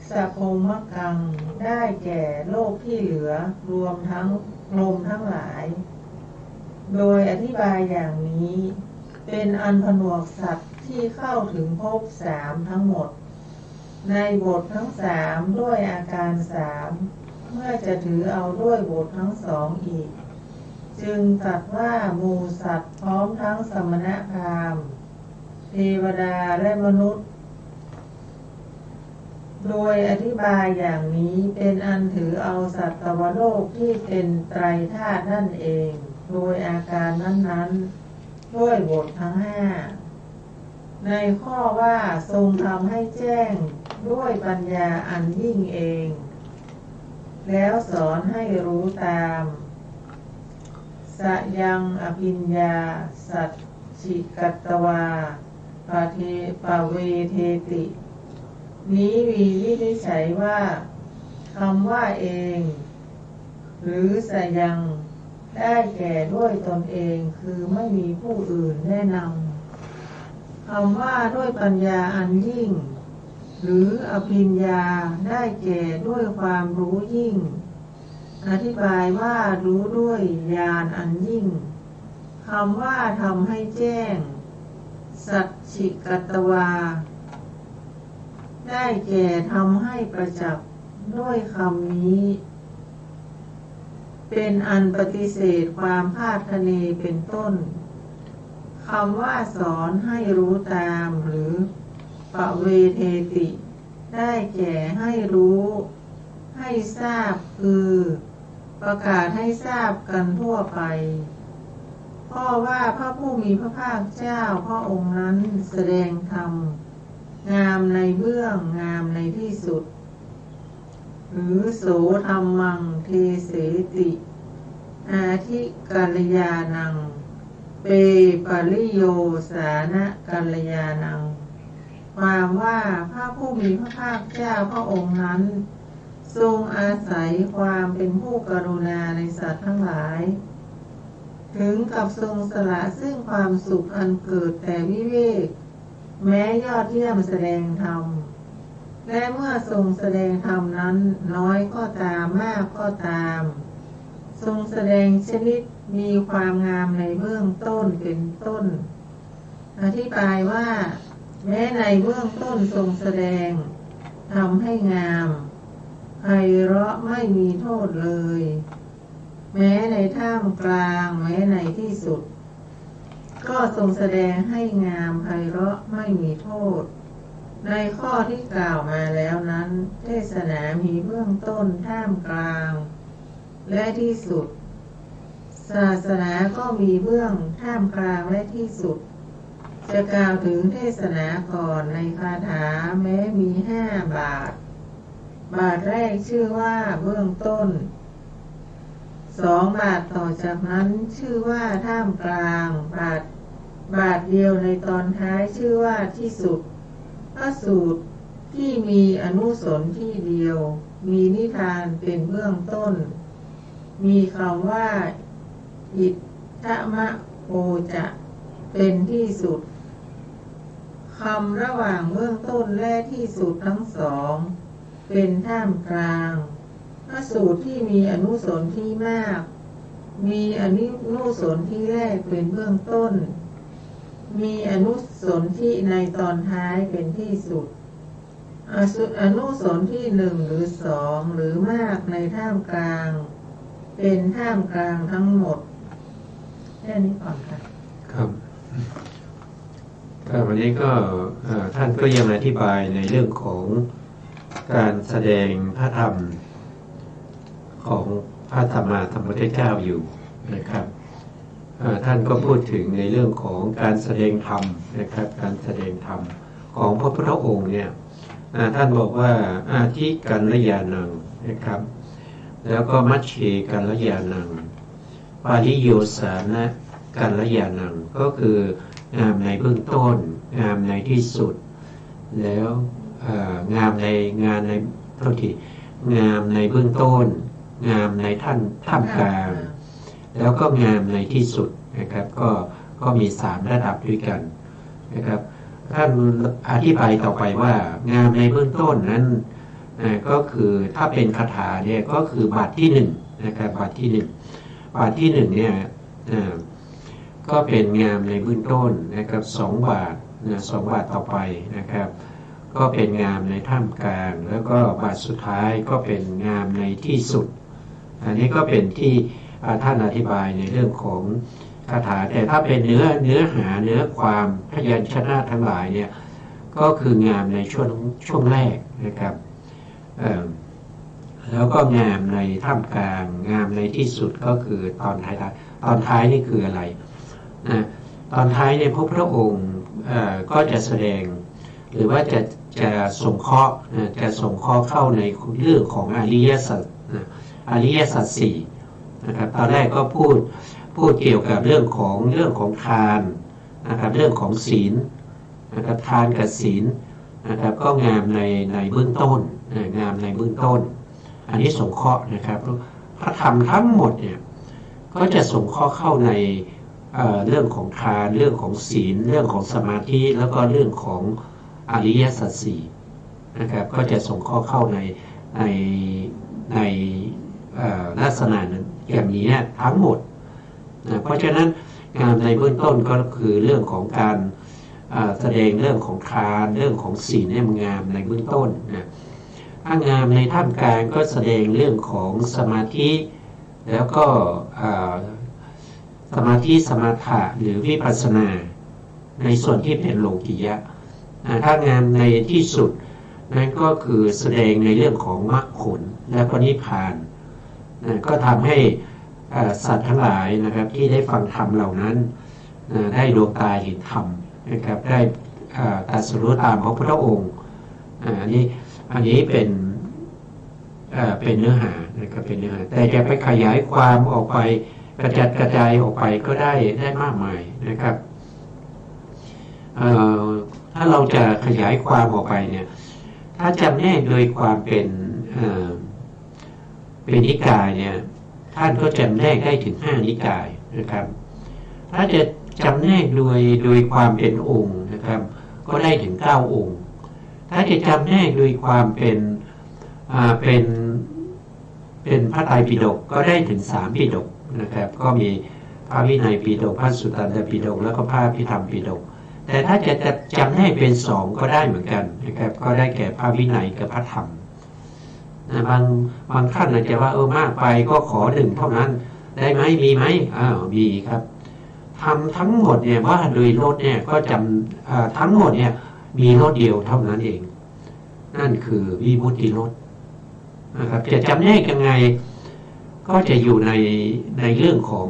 สัพพมกังได้แก่โลกที่เหลือรวมทั้งพรหมทั้งหลายโดยอธิบายอย่างนี้เป็นอันผนวกสัตว์ที่เข้าถึงภพ3ทั้งหมดในบททั้ง3ด้วยอาการ3เมื่อจะถือเอาด้วยบททั้ง2อีกจึงตรัสว่าหมู่สัตว์พร้อมทั้งสมณพราหมณ์เทวดาและมนุษย์โดยอธิบายอย่างนี้เป็นอันถือเอาสัตวโลกที่เป็นไตรธาตุนั่นเองโดยอาการนั้นๆด้วยบททั้ง5ในข้อว่าทรงทำให้แจ้งด้วยปัญญาอันยิ่งเองแล้วสอนให้รู้ตามสยังอภิญญาสัจฉิกัตตวาปเวเทตินี้วินิจฉัยว่าคำว่าเองหรือสยังได้แก่ด้วยตนเองคือไม่มีผู้อื่นแนะนำคำว่าด้วยปัญญาอันยิ่งหรืออภิญญาได้แก่ด้วยความรู้ยิ่งอธิบายว่ารู้ด้วยญาณอันยิ่งคำว่าทำให้แจ้งสัจฉิกัตตวาได้แก่ทำให้ประจักษ์ด้วยคำนี้เป็นอันปฏิเสธความคาดคะเนเป็นต้นคำว่าสอนให้รู้ตามหรือปเวเทติได้แก่ให้รู้ให้ทราบคือประกาศให้ทราบกันทั่วไปเพราะว่าพระผู้มีพระภาคเจ้าพระองค์นั้นแสดงธรรมงามในเบื้องงามในที่สุดหรือโสธัมมังเทเสติอาทิกัลยาณังเปปริโยสานะกัลยาณังความว่าพระผู้มีพระภาคเจ้าพระองค์นั้นทรงอาศัยความเป็นผู้กรุณาในสัตว์ทั้งหลาย ถึงกับทรงสละซึ่งความสุขอันเกิดแต่วิเวกแม้ยอดเยี่ยมแสดงธรรมและเมื่อทรงแสดงธรรมนั้นน้อยก็ตามมากก็ตามทรงแสดงชนิดมีความงามในเบื้องต้นเป็นต้นอธิบายว่าแม้ในเบื้องต้นทรงแสดงทำให้งามไพเราะไม่มีโทษเลยแม้ในท่ามกลางแม้ในที่สุดก็ทรงแสดงให้งามไพเราะไม่มีโทษในข้อที่กล่าวมาแล้วนั้นเทศนามีเบื้องต้นท่ามกลางและที่สุดศาสนาก็มีเบื้องท่ามกลางและที่สุดจะกล่าวถึงเทศนาก่อนในคาถาแม้มี5 บาทแรกชื่อว่าเบื้องต้น2 บาทต่อจากนั้นชื่อว่าท่ามกลางบาทเดียวในตอนท้ายชื่อว่าที่สุดพระสูตรที่มีอนุสนที่เดียวมีนิทานเป็นเบื้องต้นมีคำว่าอิทธมะโอจะเป็นที่สุดคำระหว่างเบื้องต้นและที่สุดทั้งสองเป็นท่ามกลางพระสูตรที่มีอนุสนที่มากมีอนุสนที่แรกเป็นเบื้องต้นมีอนุสนที่ในตอนท้ายเป็นที่สุดอนุสนที่1หรือ2หรือมากในท่ามกลางเป็นท่ามกลางทั้งหมดแค่นี้ก่อนค่ะครับวันนี้ก็ท่านก็ยังอธิบายในเรื่องของการแสดงพระธรรมของพระธรรมาธรรมพุทธเจ้าอยู่นะครับท่านก็พูดถึงในเรื่องของการแสดงธรรมนะครับการแสดงธรรมของพระพุทธองค์เนี่ยท่านบอกว่าอาทิกัลยาณังนะครับแล้วก็มัชเชกัลยาณังปาริโยสานะกัลยาณังก็คืองามในเบื้องต้นงามในที่สุดแล้วงามในโทษทีงามในเบื้องต้นงามในท่ามกลางแล้วก็งามในที่สุดนะครับก็มี3 ระดับด้วยกันนะครับท่านอธิบายต่อไปว่างามในเบื้องต้นนั้นก็คือถ้าเป็นคาถาเนี่ยก็คือบาทที่1นะครับบาทที่1เนี่ยก็เป็นงามในเบื้องต้นนะครับ2 บาท2 บาทต่อไปนะครับก็เป็นงามในท่ามกลางแล้วก็บาทสุดท้ายก็เป็นงามในที่สุดอันนี้ก็เป็นที่ท่านอธิบายในเรื่องของคาถาแต่ถ้าเป็นเนื้อหาเนื้อความพยัญชนะทั้งหลายเนี่ยก็คืองามในช่วงแรกนะครับแล้วก็งามในท่ามกลางงามในที่สุดก็คือตอนท้ายนี่คืออะไรตอนท้ายในพระพุทธองค์ก็จะแสดงหรือว่าจะส่งข้อเข้าในเรื่องของอริยสัจ 4นะครับตอนแรกก็พูดเกี่ยวกับเรื่องของทานนะครับเรื่องของศีลนะครับทานกับศีลนะครับก็งามในเบื้องต้นงามในเบื้องต้นอันนี้สงเคราะห์นะครับพระธรรมทั้งหมดเนี่ยก็จะสงเคราะห์เข้าในเรื่องของทานเรื่องของศีลเรื่องของสมาธิแล้วก็เรื่องของอริยสัจ 4นะครับก็จะสงเคราะห์เข้าในลักษณะอย่างนี้ทั้งหมดเพราะฉะนั้นงามในเบื้องต้นก็คือเรื่องของการแสดงเรื่องของทานเรื่องของศีลเนี่ยงามในเบื้องต้นนะถ้างามในท่ามกลางก็แสดงเรื่องของสมาธิแล้วก็สมาธิสมถะหรือวิปัสสนาในส่วนที่เป็นโลกิยะถ้างามในที่สุดนั้นก็คือแสดงในเรื่องของมรรคผลและก็นิพพานก็ทำให้สัตว์ทั้งหลายนะครับที่ได้ฟังธรรมเหล่านั้นได้ดวงตาเห็นธรรมนะครับได้ตรัสรู้ตามพระพุทธองค์อันนี้เป็นเนื้อหานะครับเป็นเนื้อหาแต่จะไปขยายความออกไปกระจัดกระจายออกไปก็ได้มากมายนะครับถ้าเราจะขยายความออกไปเนี่ยถ้าจำแนกโดยความเป็นนิกายเนี่ยท่านก็จำแนกได้ถึง5 นิกายนะครับ ถ้าจะจำแนกโดยความเป็นองค์นะครับก็ได้ถึง9องค์ถ้าจะจำแนกโดยความเป็นพระไตรปิฎกก็ได้ถึง3ปิฎกนะครับก็มีพระวินัยปิฎกพระสุตตันตปิฎกแล้วก็พระอภิธรรมปิฎกแต่ถ้าจะจำแนกเป็น2ก็ได้เหมือนกันนะครับก็ได้แก่พระวินัยกับพระธรรมนะบางท่านอาจจะว่ามากไปก็ขอ1เท่านั้นได้ไหมมีไหมมีครับทำทั้งหมดเนี่ยว่าโดยรถเนี่ยก็จำทั้งหมดเนี่ยมีรถเดียวเท่านั้นเองนั่นคือวิมุตติรถนะครับจะจำแนกยังไงก็จะอยู่ในเรื่องของ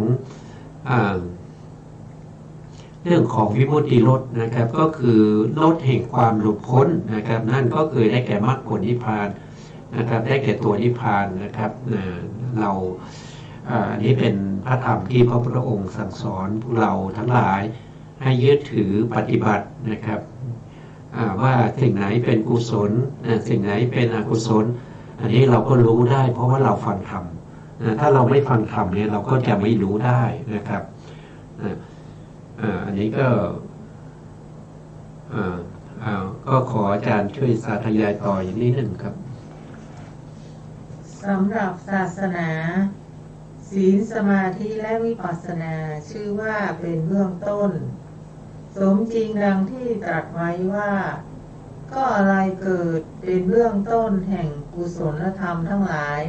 วิมุตติรถนะครับก็คือรถแห่งความหลุดพ้นนะครับนั่นก็คือได้แก่มรรคผลนิพพานนะครับได้แก่ตัวนิพพานนะครับเราอันนี้เป็นพระธรรมที่พระพุทธองค์สั่งสอนพวกเราทั้งหลายให้ยึดถือปฏิบัตินะครับว่าสิ่งไหนเป็นกุศลสิ่งไหนเป็นอกุศลอันนี้เราก็รู้ได้เพราะว่าเราฟังธรรมถ้าเราไม่ฟังธรรมเนี่ยเราก็จะไม่รู้ได้นะครับอันนี้ก็ขออาจารย์ช่วยสาธยายต่ออย่างนี้หนึ่งครับสำหรับศาสนาศีลสมาธิและวิปัสสนาชื่อว่าเป็นเบื้องต้นสมจริงดังที่ตรัสไว้ว่าก็อะไรเกิดเป็นเบื้องต้นแห่งกุศลธรรมทั้งหลาย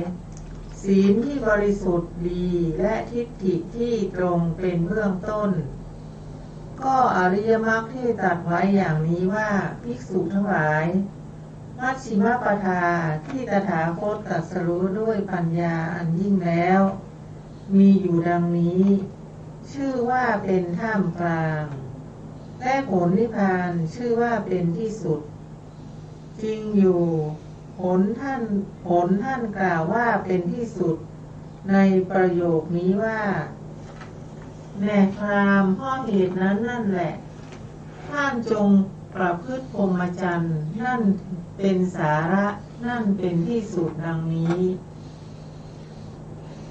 ศีลที่บริสุทธิ์ดีและทิฏฐิที่ตรงเป็นเบื้องต้นก็อริยมรรคที่ตรัสไว้อย่างนี้ว่าภิกษุทั้งหลายมัชฌิมปทาที่ตถาคตตรัสรู้ด้วยปัญญาอันยิ่งแล้วมีอยู่ดังนี้ชื่อว่าเป็นท่ามกลางและผลนิพพานชื่อว่าเป็นที่สุดจริงอยู่ผลท่านกล่าวว่าเป็นที่สุดในประโยคนี้ว่าแน่พราหมณ์เพราะเหตุนั้นนั่นแหละท่านจงประพฤติพรหมจรรย์นั่นเป็นสาระนั่นเป็นที่สุดดังนี้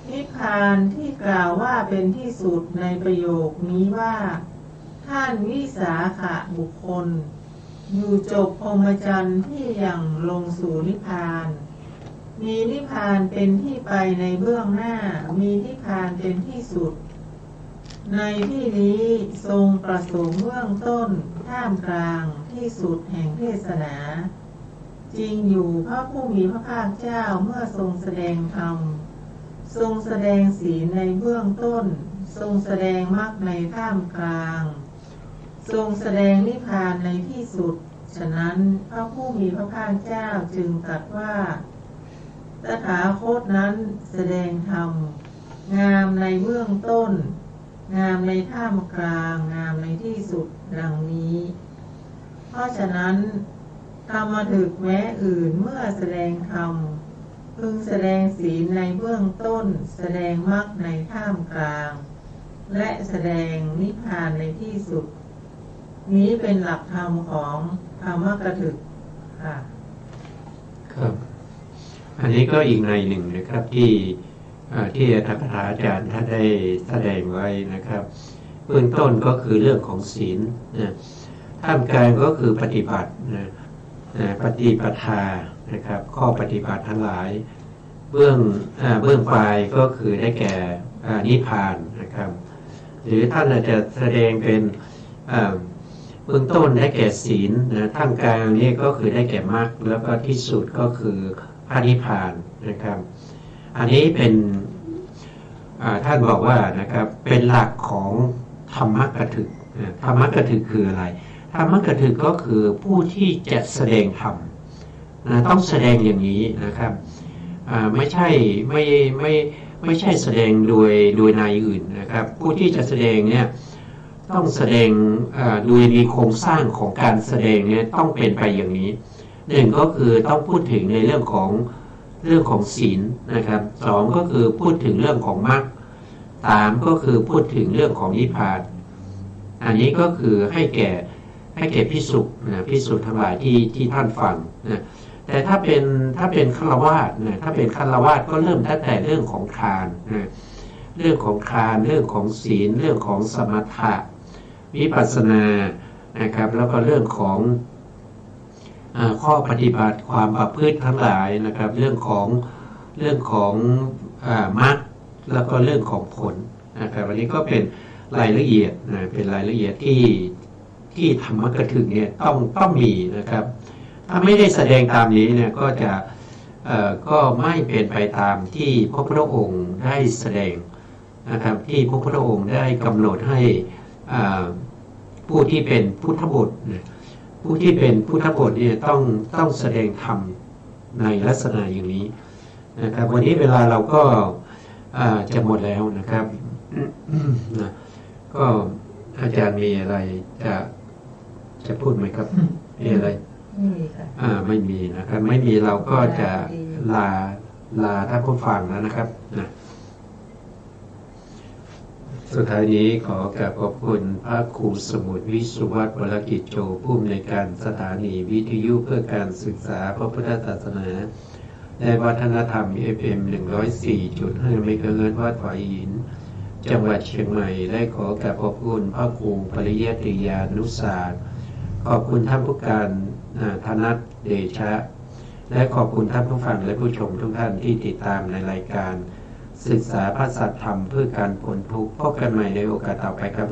นิพพานที่กล่าวว่าเป็นที่สุดในประโยคนี้ว่าท่านวิสาขะบุคคลอยู่จบพรหมจรรย์ที่ยังลงสู่นิพพานมีนิพพานเป็นที่ไปในเบื้องหน้ามีนิพพานเป็นที่สุดในที่นี้ทรงประสงค์เบื้องต้นท่ามกลางที่สุดแห่งเทศนาจริงอยู่พระผู้มีพระภาคเจ้าเมื่อทรงแสดงธรรมทรงแสดงศีลในเบื้องต้นทรงแสดงมรรคในท่ามกลางทรงแสดงนิพพานในที่สุดฉะนั้นพระผู้มีพระภาคเจ้าจึงตรัสว่าตถาคตนั้นแสดงธรรมงามในเบื้องต้นงามในท่ามกลางงามในที่สุดดังนี้เพราะฉะนั้นธรรมถึกแม้อื่นเมื่อแสดงธรรมพึงแสดงศีลในเบื้องต้นแสดงมรรคในท่ามกลางและแสดงนิพพานในที่สุดนี้เป็นหลักธรรมของธรรมกถึกค่ะครับอันนี้ก็อีกในหนึ่งนะครับที่ท่านอาจารย์ท่านได้แสดงไว้นะครับเบื้องต้นก็คือเรื่องของศีลท่ามกลางก็คือปฏิบัติปฏิปทานะครับข้อปฏิบัติทั้งหลายเบื้องปลายก็คือได้แก่นิพพานนะครับหรือท่านอาจจะแสดงเป็นเบื้องต้นได้แก่ศีลท่ามกลางนี่ก็คือได้แก่มรรคแล้วก็ที่สุดก็คือพระนิพพานนะครับอันนี้เป็นท่านบอกว่านะครับเป็นหลักของธรรมกถึกธรรมกถึกคืออะไรธรรมกถึกก็คือผู้ที่จะแสดงธรรมต้องแสดงอย่างนี้นะครับไม่ใช่แสดงโดยนายอื่นนะครับผู้ที่จะแสดงเนี่ยต้องแสดงโดยมีโครงสร้างของการแสดงเนี่ยต้องเป็นไปอย่างนี้หนึ่งก็คือต้องพูดถึงในเรื่องของศีลนะครับสองก็คือพูดถึงเรื่องของมรรคสามก็คือพูดถึงเรื่องของนิพพานอันนี้ก็คือให้แก่ภิกษุภิกษุทั้งหลายที่ท่านฟังนะแต่ถ้าเป็นฆราวาสนะถ้าเป็นฆราวาสก็เริ่มตั้งแต่เรื่องของทานนะ เรื่องของทานเรื่องของศีลเรื่องของสมถะวิปัสสนานะครับแล้วก็เรื่องของข้อปฏิบัติความประพฤติทั้งหลายนะครับเรื่องของมรรคแล้วก็เรื่องของผลนะครับวันนี้ก็เป็นรายละเอียดนะเป็นรายละเอียดที่ธรรมกถึงเนี่ยต้องมีนะครับถ้าไม่ได้แสดงตามนี้เนี่ยก็ไม่เป็นไปตามที่พระพุทธองค์ได้แสดงนะครับที่พระพุทธองค์ได้กำหนดให้ผู้ที่เป็นพุทธบุตรผู้ที่เป็นพุทธบุตรเนี่ยต้องแสดงธรรมในลักษณะอย่างนี้นะครับวันนี้เวลาเราก็จะหมดแล้วนะครับนะก็อาจารย์มีอะไรจะพูดไหมครับมีอะไรไม่มีค่ะไม่มีนะครับไม่มีเราก็จะลาท่านผู้ฟังแล้วนะครับนะสุดท้ายนี้ขอกราบขอบคุณพระครูสมุทรวิสุวัฒน์วรกิจโจผู้อำนวยการสถานีวิทยุเพื่อการศึกษาพระพุทธศาสนาและวัฒนธรรม FM 104.5 เมกะเฮิรตซ์วัดฝายหินจังหวัดเชียงใหม่ได้ขอกราบขอบคุณพระครูปริยัติยานุศาสตร์ขอบคุณท่านผู้การธนัทเดชะและขอบคุณท่านผู้ฟังและผู้ชมทุกท่านที่ติดตามในรายการศึกษาพระสัทธรรมเพื่อการพ้นทุกข์พบกันใหม่ในโอกาสต่อไปครับ